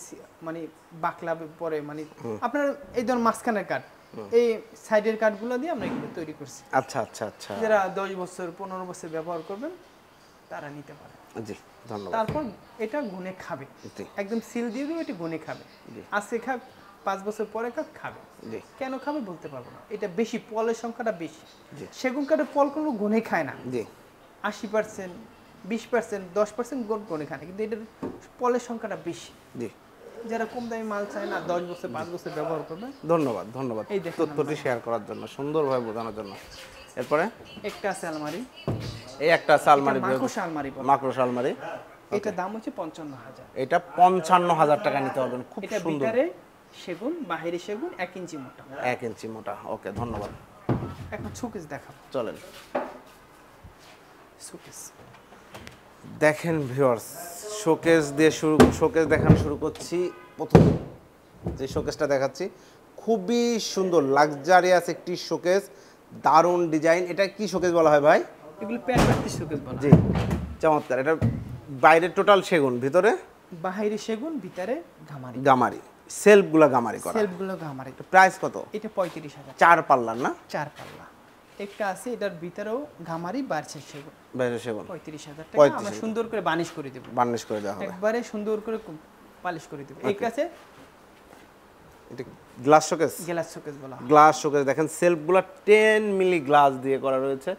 মানে বাকলা পরে, মানে আপনার এই ধর মাঝখানের কাঠ, এই সাইডের কাঠগুলো দিয়ে আমরা এগুলো তৈরি করছি। আচ্ছা আচ্ছা আচ্ছা, যারা 10 বছর 15 বছর ব্যবহার করবেন তারা নিতে পারে। জি, ধন্যবাদ। তারপর এটা গুনে খাবে, জি, একদম সিল দিয়ে দেবে, এটা গুনে খাবে। জি। আজকে খাক, 5 বছর পরে খাক, খাবে। জি, কেন খাবে বলতে পারবো না, এটা বেশি, পলের সংখ্যাটা বেশি। জি। সেগুন কাঠের পল কোনো গুনে খায় না, জি, 80%, 20%, 10% গুনে খায় না, কিন্তু এটার পলের সংখ্যাটা বেশি। জি, যারা কম দামি মাল চায় না, 10 বছর 5 বছর ব্যবহার করবে। ধন্যবাদ ধন্যবাদ এই দেখেন তথ্যটি শেয়ার করার জন্য, সুন্দরভাবে বোঝানোর জন্য। এরপরে একটা আছে আলমারি, এই একটা আছে আলমারি, মাকড়সা আলমারি বলে। মাকড়সা আলমারি। এটার দাম হচ্ছে 55,000। এটা 55,000 টাকা নিতে পারবেন, খুব এটা সুন্দর। ভিতরে সেগুন, বাহিরে সেগুন, 1 ইঞ্চি মোটা। 1 ইঞ্চি মোটা। ওকে, ধন্যবাদ। এখন শোকেস দেখাবো, চলেন শোকেস। দেখেন ভিউয়ার্স, শোকেস দিয়ে শোকেস দেখানো শুরু করছি। প্রথম যে শোকেসটা দেখাচ্ছি খুবই সুন্দর লাক্সারিয়াস একটি শোকেস, দারুণ ডিজাইন। এটা কি শোকেস বলা হয় ভাই? এগুলো প্যাট বাতি শোকেস বলা জি, হয়। চমৎকার। এটা বাইরে টোটাল সেগুন, ভিতরে বাহিরে সেগুন, ভিতরে ঘামারি। গামারি, সেলফগুলো গামারি করা। সেলফগুলো ঘামারি। প্রাইস কত? এটা 35,000, 4 পাল্লার না? 4 পাল্লা। একটা আছে, এটার ভিতরেও ঘামারি, বাড়ছে সেগুন, বাইরে সেগুন 35,000 টাকা। 35,000 আমরা সুন্দর করে বানিশ করে দেব, বার্নিশ করে দেওয়া হবে। একবারে সুন্দর করে পালিশ করে দেব। একটা আছে এটা গ্লাস শোকেস, গ্লাস শোকেস বলা হয়। গ্লাস শোকেস দেখেন, সেলফগুলো 10 মিলি গ্লাস দিয়ে করা রয়েছে,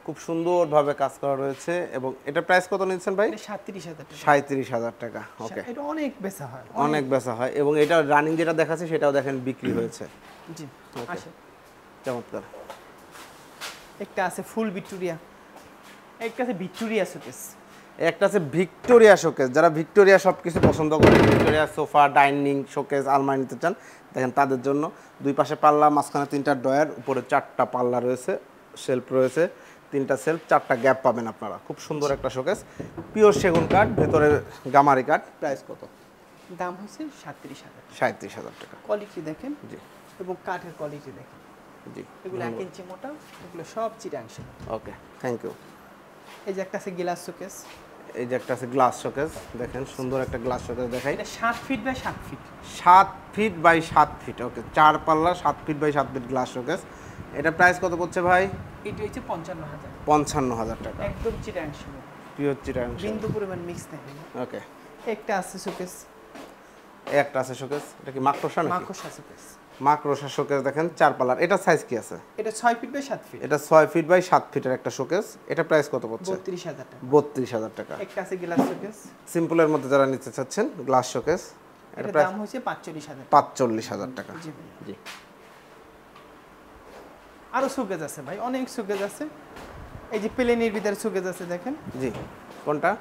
খুব সুন্দরভাবে কাজ করা রয়েছে। এবং এটা প্রাইস কত নিচ্ছেন ভাই? এটা 37,000 টাকা। 37,000 টাকা। ওকে, এটা অনেক বেচা হয়, অনেক বেচা হয়। এবং এটা রানিং যেটা দেখাচ্ছে সেটাও দেখেন বিক্রি হয়েছে। জি। আসে চমৎকার। একটা আছে ফুল ভিক্টোরিয়া, একটা আছে ভিক্টোরিয়া শোকেস। একটা আছে ভিক্টোরিয়া শোকেস, যারা ভিক্টোরিয়া সব কিছু পছন্দ করে, ভিক্টোরিয়া সোফা, ডাইনিং, শোকেস, আলমারি নিতে চান, দেখেন তাদের জন্য। 2 পাশে পাল্লা, মাঝখানে 3টা ডয়ার, উপরে 4টা পাল্লা রয়েছে, শেলফ রয়েছে, 3টা শেলফ, 4টা গ্যাপ পাবেন আপনারা। খুব সুন্দর একটা শোকেস, পিওর সেগুন কাঠ, ভেতরে গামারি কাঠ। প্রাইস কত? দাম হচ্ছে 37,000। 37,000 টাকা। কোয়ালিটি দেখেন জি, এবং কাঠের কোয়ালিটি দেখেন, জি, এগুলো 1 ইঞ্চি মোটা, এগুলো সব চিটাংশ। ওকে, থ্যাংক ইউ। এই যে একটা আছে গ্লাস শোকেস, এই যে একটা আছে গ্লাস শোকেস, দেখেন সুন্দর একটা গ্লাস শোকেস দেখাই। এটা 7 feet by 7 feet. 7 feet by 7 feet. Okay, 4 পাল্লা, 7 feet by 7 feet glass showcase. এটা প্রাইস কত পড়ছে ভাই? এটা হচ্ছে 55,000, 55,000 টাকা। একদম চিটাংশ, পিওর চিটাং। বিন্দু পরিমাণ মিক্স থাকে না। ওকে, একটা আছে শোকেস, এই একটা আছে শোকেস। এটা কি মাকড়সা নাকি? মাকড়সা শোকেস। মাকড়সা শোকেস দেখেন, 4 পাল্লার। এটা সাইজ কি আছে? এটা 6 ফিট বাই 7 ফিট। এটা 6 ফিট বাই 7 ফিটের একটা শোকেস। এটা প্রাইস কত পড়ছে? 32,000 টাকা। 32,000 টাকা। একটা আছে গ্লাস শোকেস, সিম্পলের মধ্যে যারা নিতে চাচ্ছেন গ্লাস শোকেস, এটা এটার প্রাইস দাম হচ্ছে 45,000 টাকা। 45,000 টাকা। জি ভাই। জি, আরো শোকেস আছে ভাই, অনেক শোকেস আছে। এই যে প্লেনের ভিতরে শোকেস আছে দেখেন, জি, কোনটা?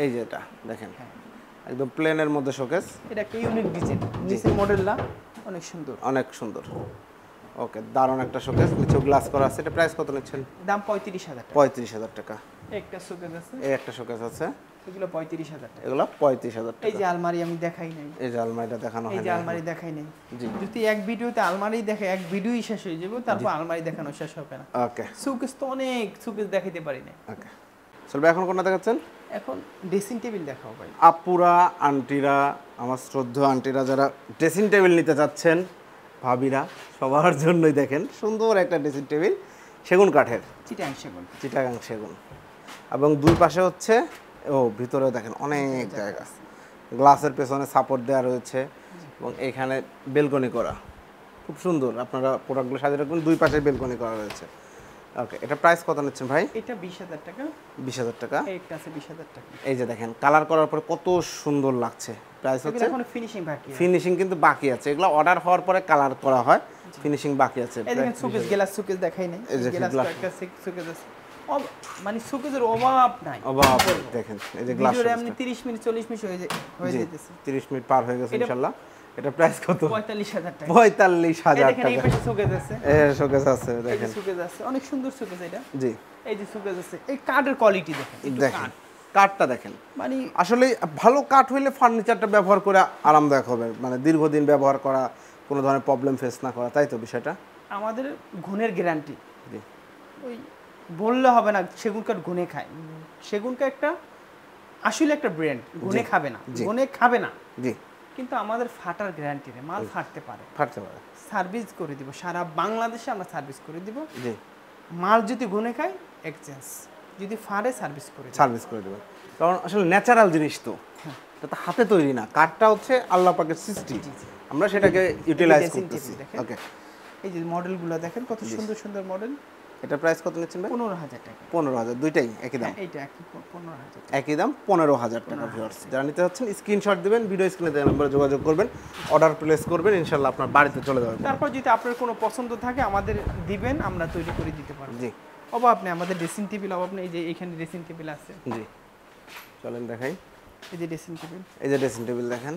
এই যে এটা দেখেন, একদম প্লেনের মধ্যে শোকেস। এটা একটা ইউনিক ডিজাইন, নিচে মডেলটা অনেক সুন্দর, অনেক সুন্দর। ওকে, দারুণ একটা শোকেস, নিচেও গ্লাস করা আছে। এটা প্রাইস কত নিচ্ছেন? দাম 35,000 টাকা। 35,000 টাকা। একটা শোকেস আছে, এই একটা শোকেস আছে, এগুলো 35,000 টাকা। এগুলো 35,000 এই টাকা। যে আলমারি আমি দেখাই নাই, এই যে আলমারিটা দেখানো এই হয় যে না আলমারি দেখাই নাই। জি যদি এক ভিডিওতে আলমারি দেখে এক ভিডিওই শেষ হয়ে যাবে, তারপর আলমারি দেখানো শেষ হবে না। ওকে সুকেস তো অনেক সুকেস দেখাইতে পারি না। ওকে চলবে। এখন কোনটা দেখাচ্ছেন? এখন ড্রেসিং টেবিল দেখাও ভাই। আপুরা আন্টিরা, আমার শ্রদ্ধেয় আন্টিরা যারা ড্রেসিং টেবিল নিতে চাচ্ছেন, ভাবিরা, সবার জন্যই দেখেন সুন্দর একটা ড্রেসিং টেবিল, সেগুন কাঠের, চিটাং সেগুন। চিটাগাং সেগুন, এবং দুই পাশে হচ্ছে ভিতরেও দেখেন অনেক জায়গা, গ্লাসের পেছনে সাপোর্ট দেওয়া রয়েছে এবং এখানে বেলকনি করা, খুব সুন্দর। আপনারা প্রোডাক্টগুলো সাজিয়ে রাখবেন, দুই পাশে বেলকনি করা রয়েছে। ওকে, এটা প্রাইস কত নিচ্ছেন ভাই? এটা 20,000 টাকা। 20,000 টাকা। একটা আছে 20,000 টাকা। এই যে দেখেন কালার করার পর কত সুন্দর লাগছে। প্রাইস হচ্ছে, এখন ফিনিশিং বাকি আছে। ফিনিশিং কিন্তু বাকি আছে, এগুলো অর্ডার হওয়ার পরে কালার করা হয়, ফিনিশিং বাকি আছে। এই দেখেন সুকেস, গ্লাস সুকেস দেখাই নাই। এই যে গ্লাস glass একটা সুকেস আছে, মানে সুকেসের অভাব নাই। অবাক দেখেন, এই যে গ্লাস ভিডিওরে এমনি 30 মিনিট 40 মিনিট হয়ে যেতেছে। 30 মিনিট পার হয়ে গেছে ইনশাআল্লাহ। এটা প্রাইস কত? 45,000 টাকা। 45,000 দেখেন এই টাকা। পাশে সুকেস আছে, শোকেস আছে এই যে দেখেন। সুকেস আছে, অনেক সুন্দর সুকেস এটা। জি এই যে সুকেস আছে, এই কাঠের কোয়ালিটি দেখেন, একটু দেখেন কাঠ কাঠটা দেখেন, মানে আসলে ভালো কাঠ হইলে ফার্নিচারটা ব্যবহার করে আরামদায়ক হবে, মানে দীর্ঘদিন ব্যবহার করা, কোনো ধরনের প্রবলেম ফেস না করা, তাই তো বিষয়টা? আমাদের গুণের গ্যারান্টি। জি ওই বললে হবে না সেগুন কাঠ গুনে খায়। সেগুন কাঠ একটা আসলে একটা ব্র্যান্ড, গুনে খাবে না, জি। গুনে খাবে না, জি কিন্তু আমাদের ফাটার গ্যারান্টি নেই, মাল ফাটতে পারে। ফাটতে পারে। সার্ভিস করে দিব, সারা বাংলাদেশে আমরা সার্ভিস করে দিব। জি মাল যদি গুনে খায় এক্সচেঞ্জ, যদি ফাড়ে সার্ভিস করে দিব। সার্ভিস করে দেবেন, কারণ আসলে ন্যাচারাল জিনিস তো, এটা তো হাতে তৈরি না, কাঠটা হচ্ছে আল্লাহ পাকের সৃষ্টি, আমরা সেটাকে ইউটিলাইজ dressing করতেছি। table দেখেন। ওকে, এই যে মডেলগুলো দেখেন কত সুন্দর সুন্দর মডেল। এটা প্রাইস কত নিচ্ছেন ভাই? 15,000 টাকা। 15,000, দুইটাই একই দাম? হ্যাঁ, এইটা একই 15,000 টাকা। একই দাম, 15,000 টাকা। ভিউয়ার্স যারা নিতে যাচ্ছেন স্ক্রিনশট দিবেন, ভিডিও স্ক্রিনে দেওয়া নম্বরে যোগাযোগ করবেন, অর্ডার প্লেস করবেন, ইনশাআল্লাহ আপনার বাড়িতে চলে যাবে। তারপর যদি আপনার কোনো পছন্দ থাকে আমাদের দিবেন, আমরা তৈরি করে দিতে পারবো। জি অভাব নেই, আমাদের ড্রেসিং টেবিল অভাব নেই। এই যে এখানে ড্রেসিং টেবিল আছে, জি চলেন দেখাই। এই যে ড্রেসিং টেবিল, এই যে ড্রেসিং টেবিল দেখেন,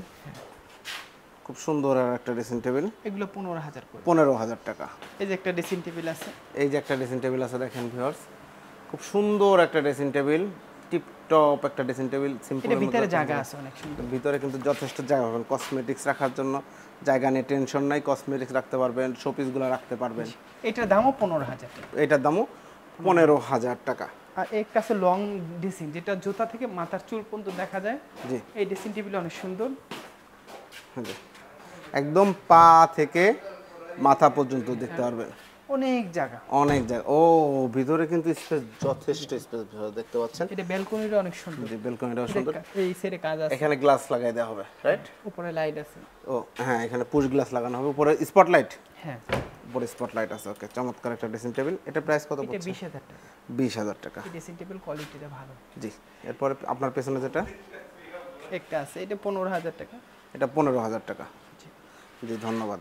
খুব সুন্দর আর একটা ড্রেসিং টেবিল, এগুলো 15,000 করে। 15,000 টাকা। এই যে একটা ড্রেসিং টেবিল আছে, এই যে একটা ড্রেসিং টেবিল আছে দেখেন ভিউয়ার্স, খুব সুন্দর একটা ড্রেসিং টেবিল, টিপটপ একটা ড্রেসিং টেবিল, সিম্পল। এটা ভিতরে জায়গা আছে অনেক সুন্দর। ভিতরে কিন্তু যথেষ্ট জায়গা পাবেন, কসমেটিক্স রাখার জন্য জায়গা নিয়ে টেনশন নাই, কসমেটিক্স রাখতে পারবেন, শোপিসগুলো রাখতে পারবেন। এটার দামও 15,000 টাকা। এটার দামও 15,000 টাকা। আর একটা আছে লং ড্রেসিং, যেটা জুতা থেকে মাথার চুল পর্যন্ত দেখা যায়। জি এই ড্রেসিং টেবিল অনেক সুন্দর। জি একদম পা থেকে মাথা পর্যন্ত দেখতে পারবেন, অনেক জায়গা, অনেক জায়গা। ও ভিতরে কিন্তু স্পেস, যথেষ্ট স্পেস দেখতে পাচ্ছেন। এটা ব্যালকনিটা অনেক সুন্দর। জি বেলকনিটাও সুন্দর, এই সেরে কাজ আছে, এখানে গ্লাস লাগাই দেওয়া হবে, রাইট? উপরে লাইট আছে। ও হ্যাঁ, এখানে পুশ গ্লাস লাগানো হবে, উপরে স্পটলাইট, হ্যাঁ, উপরে স্পটলাইট আছে। ওকে, চমৎকার একটা ড্রেসিং টেবিল। এটা প্রাইস কত এটা পড়ছে? 20,000 টাকা। 20,000 টাকা। এই ড্রেসিং টেবিল কোয়ালিটিটা ভালো। জি এরপরে আপনার পেছনে যেটা, একটা আছে, এটা 15,000 টাকা। এটা 15,000 টাকা। জি ধন্যবাদ।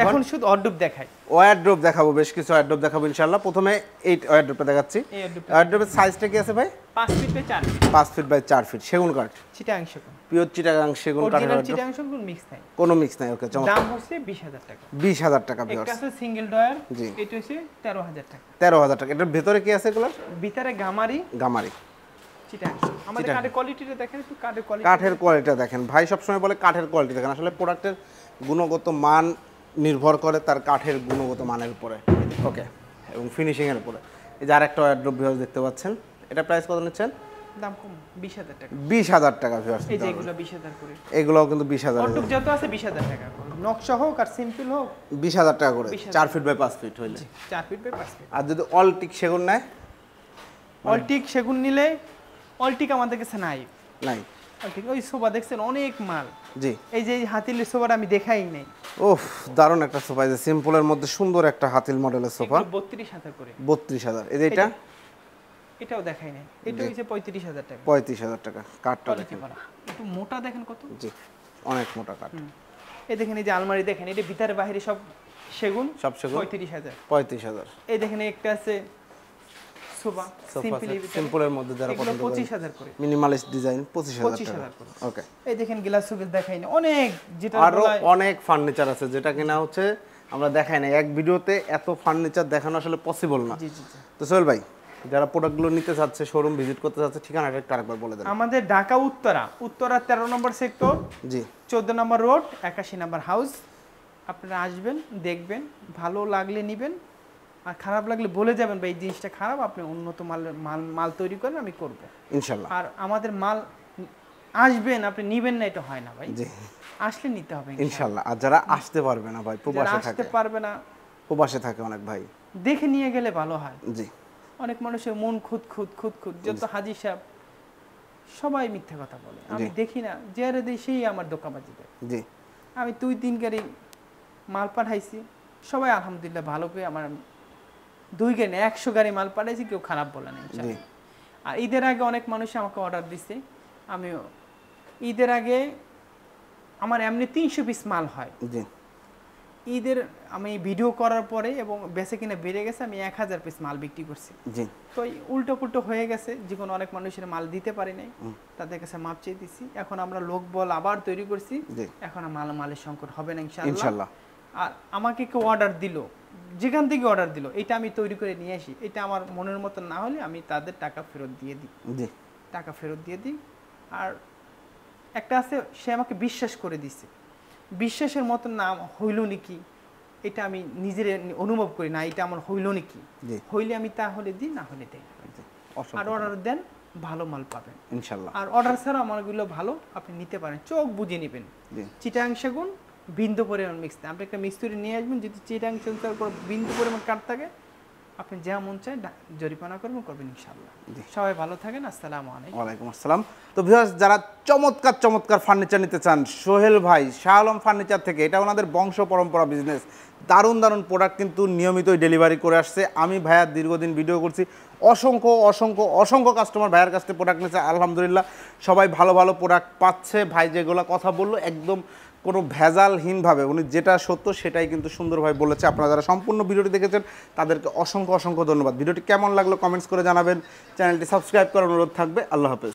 এখন শুধু অর্ডব দেখাই। ওয়ারড্রোব দেখাবো, বেশ কিছু ওয়ারড্রোব দেখাবো ইনশাআল্লাহ। প্রথমে এই ওয়ারড্রোবটা দেখাচ্ছি। এই অর্ডব ওয়ারড্রোবের সাইজটা কি আছে ভাই? 5 feet by 4 feet, 5 feet by 4 feet, সেগুন কাঠ, চিটাং সেগুন। পিওর চিটাগাং সেগুন কাঠের অরিজিনাল ওয়ারড্রোব, চিটাং সেগুন মিক্স নাই, কোনো মিক্স নাই। ওকে চমৎকার। দাম হচ্ছে 20,000 টাকা। 20,000 টাকা একটা ভিউয়ার্স। আছে সিঙ্গেল ডয়ার, জি। এটা হচ্ছে 13,000 টাকা। 13,000 টাকা। এটার ভেতরে কি আছে এগুলো? ভিতরে গামারি গামারি। চিটাং। আমাদের চিটাং। কাঠের কোয়ালিটিটা দেখেন, একটু কাঠের কোয়ালিটি। কাঠের কোয়ালিটিটা দেখেন, ভাই সবসময় বলে কাঠের কোয়ালিটি দেখেন। আসলে প্রোডাক্টের গুণগত মান নির্ভর করে তার কাঠের গুণগত মানের উপরে, ওকে, এবং ফিনিশিংয়ের উপরে। এই যে আরেকটা ওয়ারড্রোব ভিউয়ার্স দেখতে পাচ্ছেন, এটা প্রাইস কত নিচ্ছেন? দাম কম, 20,000 টাকা। 20,000 টাকা ভিউয়ার্স। এই যে এগুলো 20,000 করে। এগুলোও কিন্তু 20,000, অর্ডব যত আছে 20,000 টাকা করে। নকশা হোক আর সিম্পল হোক 20,000 টাকা করে, 20,000 4 ফিট বাই 5 ফিট হইলে। 4 ফিট বাই 5 ফিট। আর যদি অলটিক সেগুন নেয়? অলটিক সেগুন নিলে, অলটিক আমাদের কাছে নাই। নাই। অলটিক ওই সোফা দেখছেন অনেক মাল। জি এই যে এই হাতিলের সোফাটা আমি দেখাই নাই, ওফ, দারুণ একটা সোফা, যে সিম্পলের মধ্যে সুন্দর একটা হাতিল মডেলের সোফা, এগুলো 32,000 করে। 32,000। এই যে এটা এটাও দেখাই নাই, এটা হচ্ছে 35,000 টাকা। 35,000 টাকা। কাঠটা কোয়ালিটি দেখেন, ভালো, একটু মোটা দেখেন কত। জি অনেক মোটা কাঠ। এই দেখেন এই যে আলমারি দেখেন, এটা ভিতরে বাইরে সব সেগুন, সব সেগুন, 35,000। 35,000। এই দেখেন একটা আছে সোফা, সোফা সিম্পলি সিম্পলের মধ্যে যারা এগুলো পছন্দ করেন, 25,000 করে। মিনিমালিস্ট ডিজাইন 25,000 টাকা। 25,000 করে। ওকে, এই দেখেন গ্লাস সুকেস দেখাই না, অনেক, যেটা আরো বলা হয়- অনেক ফার্নিচার আছে যেটা কিনা হচ্ছে আমরা দেখাই না, এক ভিডিওতে এত ফার্নিচার দেখানো আসলে পসিবল না। জি জি জি। তো সোহেল ভাই, যারা প্রোডাক্টগুলো নিতে চাচ্ছে, শোরুম ভিজিট করতে চাচ্ছে, ঠিকানাটা একটু আরেকবার বলে দেন। আমাদের ঢাকা উত্তরা 13 নম্বর সেক্টর, জি 14 নম্বর রোড, 81 নম্বর হাউস। আপনারা আসবেন, দেখবেন, ভালো লাগলে নেবেন, আর খারাপ লাগলে বলে যাবেন ভাই এই জিনিসটা খারাপ, আপনি উন্নত মাল তৈরি করেন, আমি করব ইনশাল্লাহ। আর আমাদের মাল আসবেন, আপনি নিবেন না, এটা হয় না ভাই, জি আসলে নিতে হবে ইনশাল্লাহ। আর যারা আসতে পারবে না ভাই, যারা প্রবাসে আসতে থাকে, পারবে না প্রবাসে থাকে অনেক ভাই, দেখে নিয়ে গেলে ভালো হয়। জি অনেক মানুষের মন খুদ যত হাজি সাহেব সবাই মিথ্যা কথা বলে, আমি দেখি না, যারা দিই সেই আমার দোকানবাজি দেয়। জি আমি 2-3 গাড়ি মাল পাঠাইছি, সবাই আলহামদুলিল্লাহ ভালো করে, আমার 2 গাড়ি 100 গাড়ি মাল পাঠাইছি, কেউ খারাপ বলে না জি আর ঈদের আগে অনেক মানুষ আমাকে অর্ডার দিচ্ছে, আমিও ঈদের আগে আমার এমনি 300 পিস মাল হয়, জি ঈদের আমি ভিডিও করার পরে এবং বেচে কিনা বেড়ে গেছে, আমি 1000 পিস মাল বিক্রি করছি। জি তো উল্টো পুল্টো হয়ে গেছে, যখন অনেক মানুষের মাল দিতে পারি নাই, তাদের কাছে মাপ চেয়ে দিছি। এখন আমরা লোক বল আবার তৈরি করছি, জি এখন আর মালের সংকট হবে না ইনশাল্লাহ। ইনশাআল্লাহ। আর আমাকে কেউ অর্ডার দিল, যেখান থেকে অর্ডার দিল, এটা আমি তৈরি করে নিয়ে আসি, এটা আমার মনের মতো না হলে আমি তাদের টাকা ফেরত দিয়ে দিই, জি টাকা ফেরত দিয়ে দিই। আর একটা আছে, সে আমাকে বিশ্বাস করে দিছে, বিশ্বাসের মতো না হইল নাকি এটা আমি নিজের অনুভব করি না, এটা আমার হইল নাকি, জি হইলে আমি তাহলে দিই, না হলে দেই না। জি আর অর্ডার দেন, ভালো মাল পাবেন ইনশাল্লাহ। আর অর্ডার ছাড়া আমারগুলো ভালো, আপনি নিতে পারেন, চোখ বুঝে নেবেন। জি চিটাং সেগুন বিন্দু পরিমাণ মিক্স, আপনি একটা মিস্ত্রি নিয়ে আসবেন, যদি চিটাং সেগুনের উপর বিন্দু পরিমাণ কাট থাকে, আপনি যা মন চায় জরিমানা করবেন ইনশাআল্লাহ। সবাই ভালো থাকেন, আসসালামু আলাইকুম। ওয়ালাইকুম আসসালাম। তো ভিউয়ার্স, যারা চমৎকার চমৎকার ফার্নিচার নিতে চান, সোহেল ভাই শাহ আলম ফার্নিচার থেকে, এটা ওনাদের বংশ পরম্পরা বিজনেস, দারুণ দারুণ প্রোডাক্ট কিন্তু নিয়মিতই ডেলিভারি করে আসছে। আমি ভাইয়ার দীর্ঘদিন ভিডিও করছি, অসংখ্য অসংখ্য অসংখ্য কাস্টমার ভাইয়ার কাছ থেকে প্রোডাক্ট নিয়েছে, আলহামদুলিল্লাহ সবাই ভালো ভালো প্রোডাক্ট পাচ্ছে। ভাই যেগুলো কথা বললো একদম কোনো ভেজালহীনভাবে, উনি যেটা সত্য সেটাই কিন্তু সুন্দরভাবে বলেছে। আপনারা যারা সম্পূর্ণ ভিডিওটি দেখেছেন তাদেরকে অসংখ্য অসংখ্য ধন্যবাদ। ভিডিওটি কেমন লাগলো কমেন্টস করে জানাবেন, চ্যানেলটি সাবস্ক্রাইব করার অনুরোধ থাকবে। আল্লাহ হাফেজ।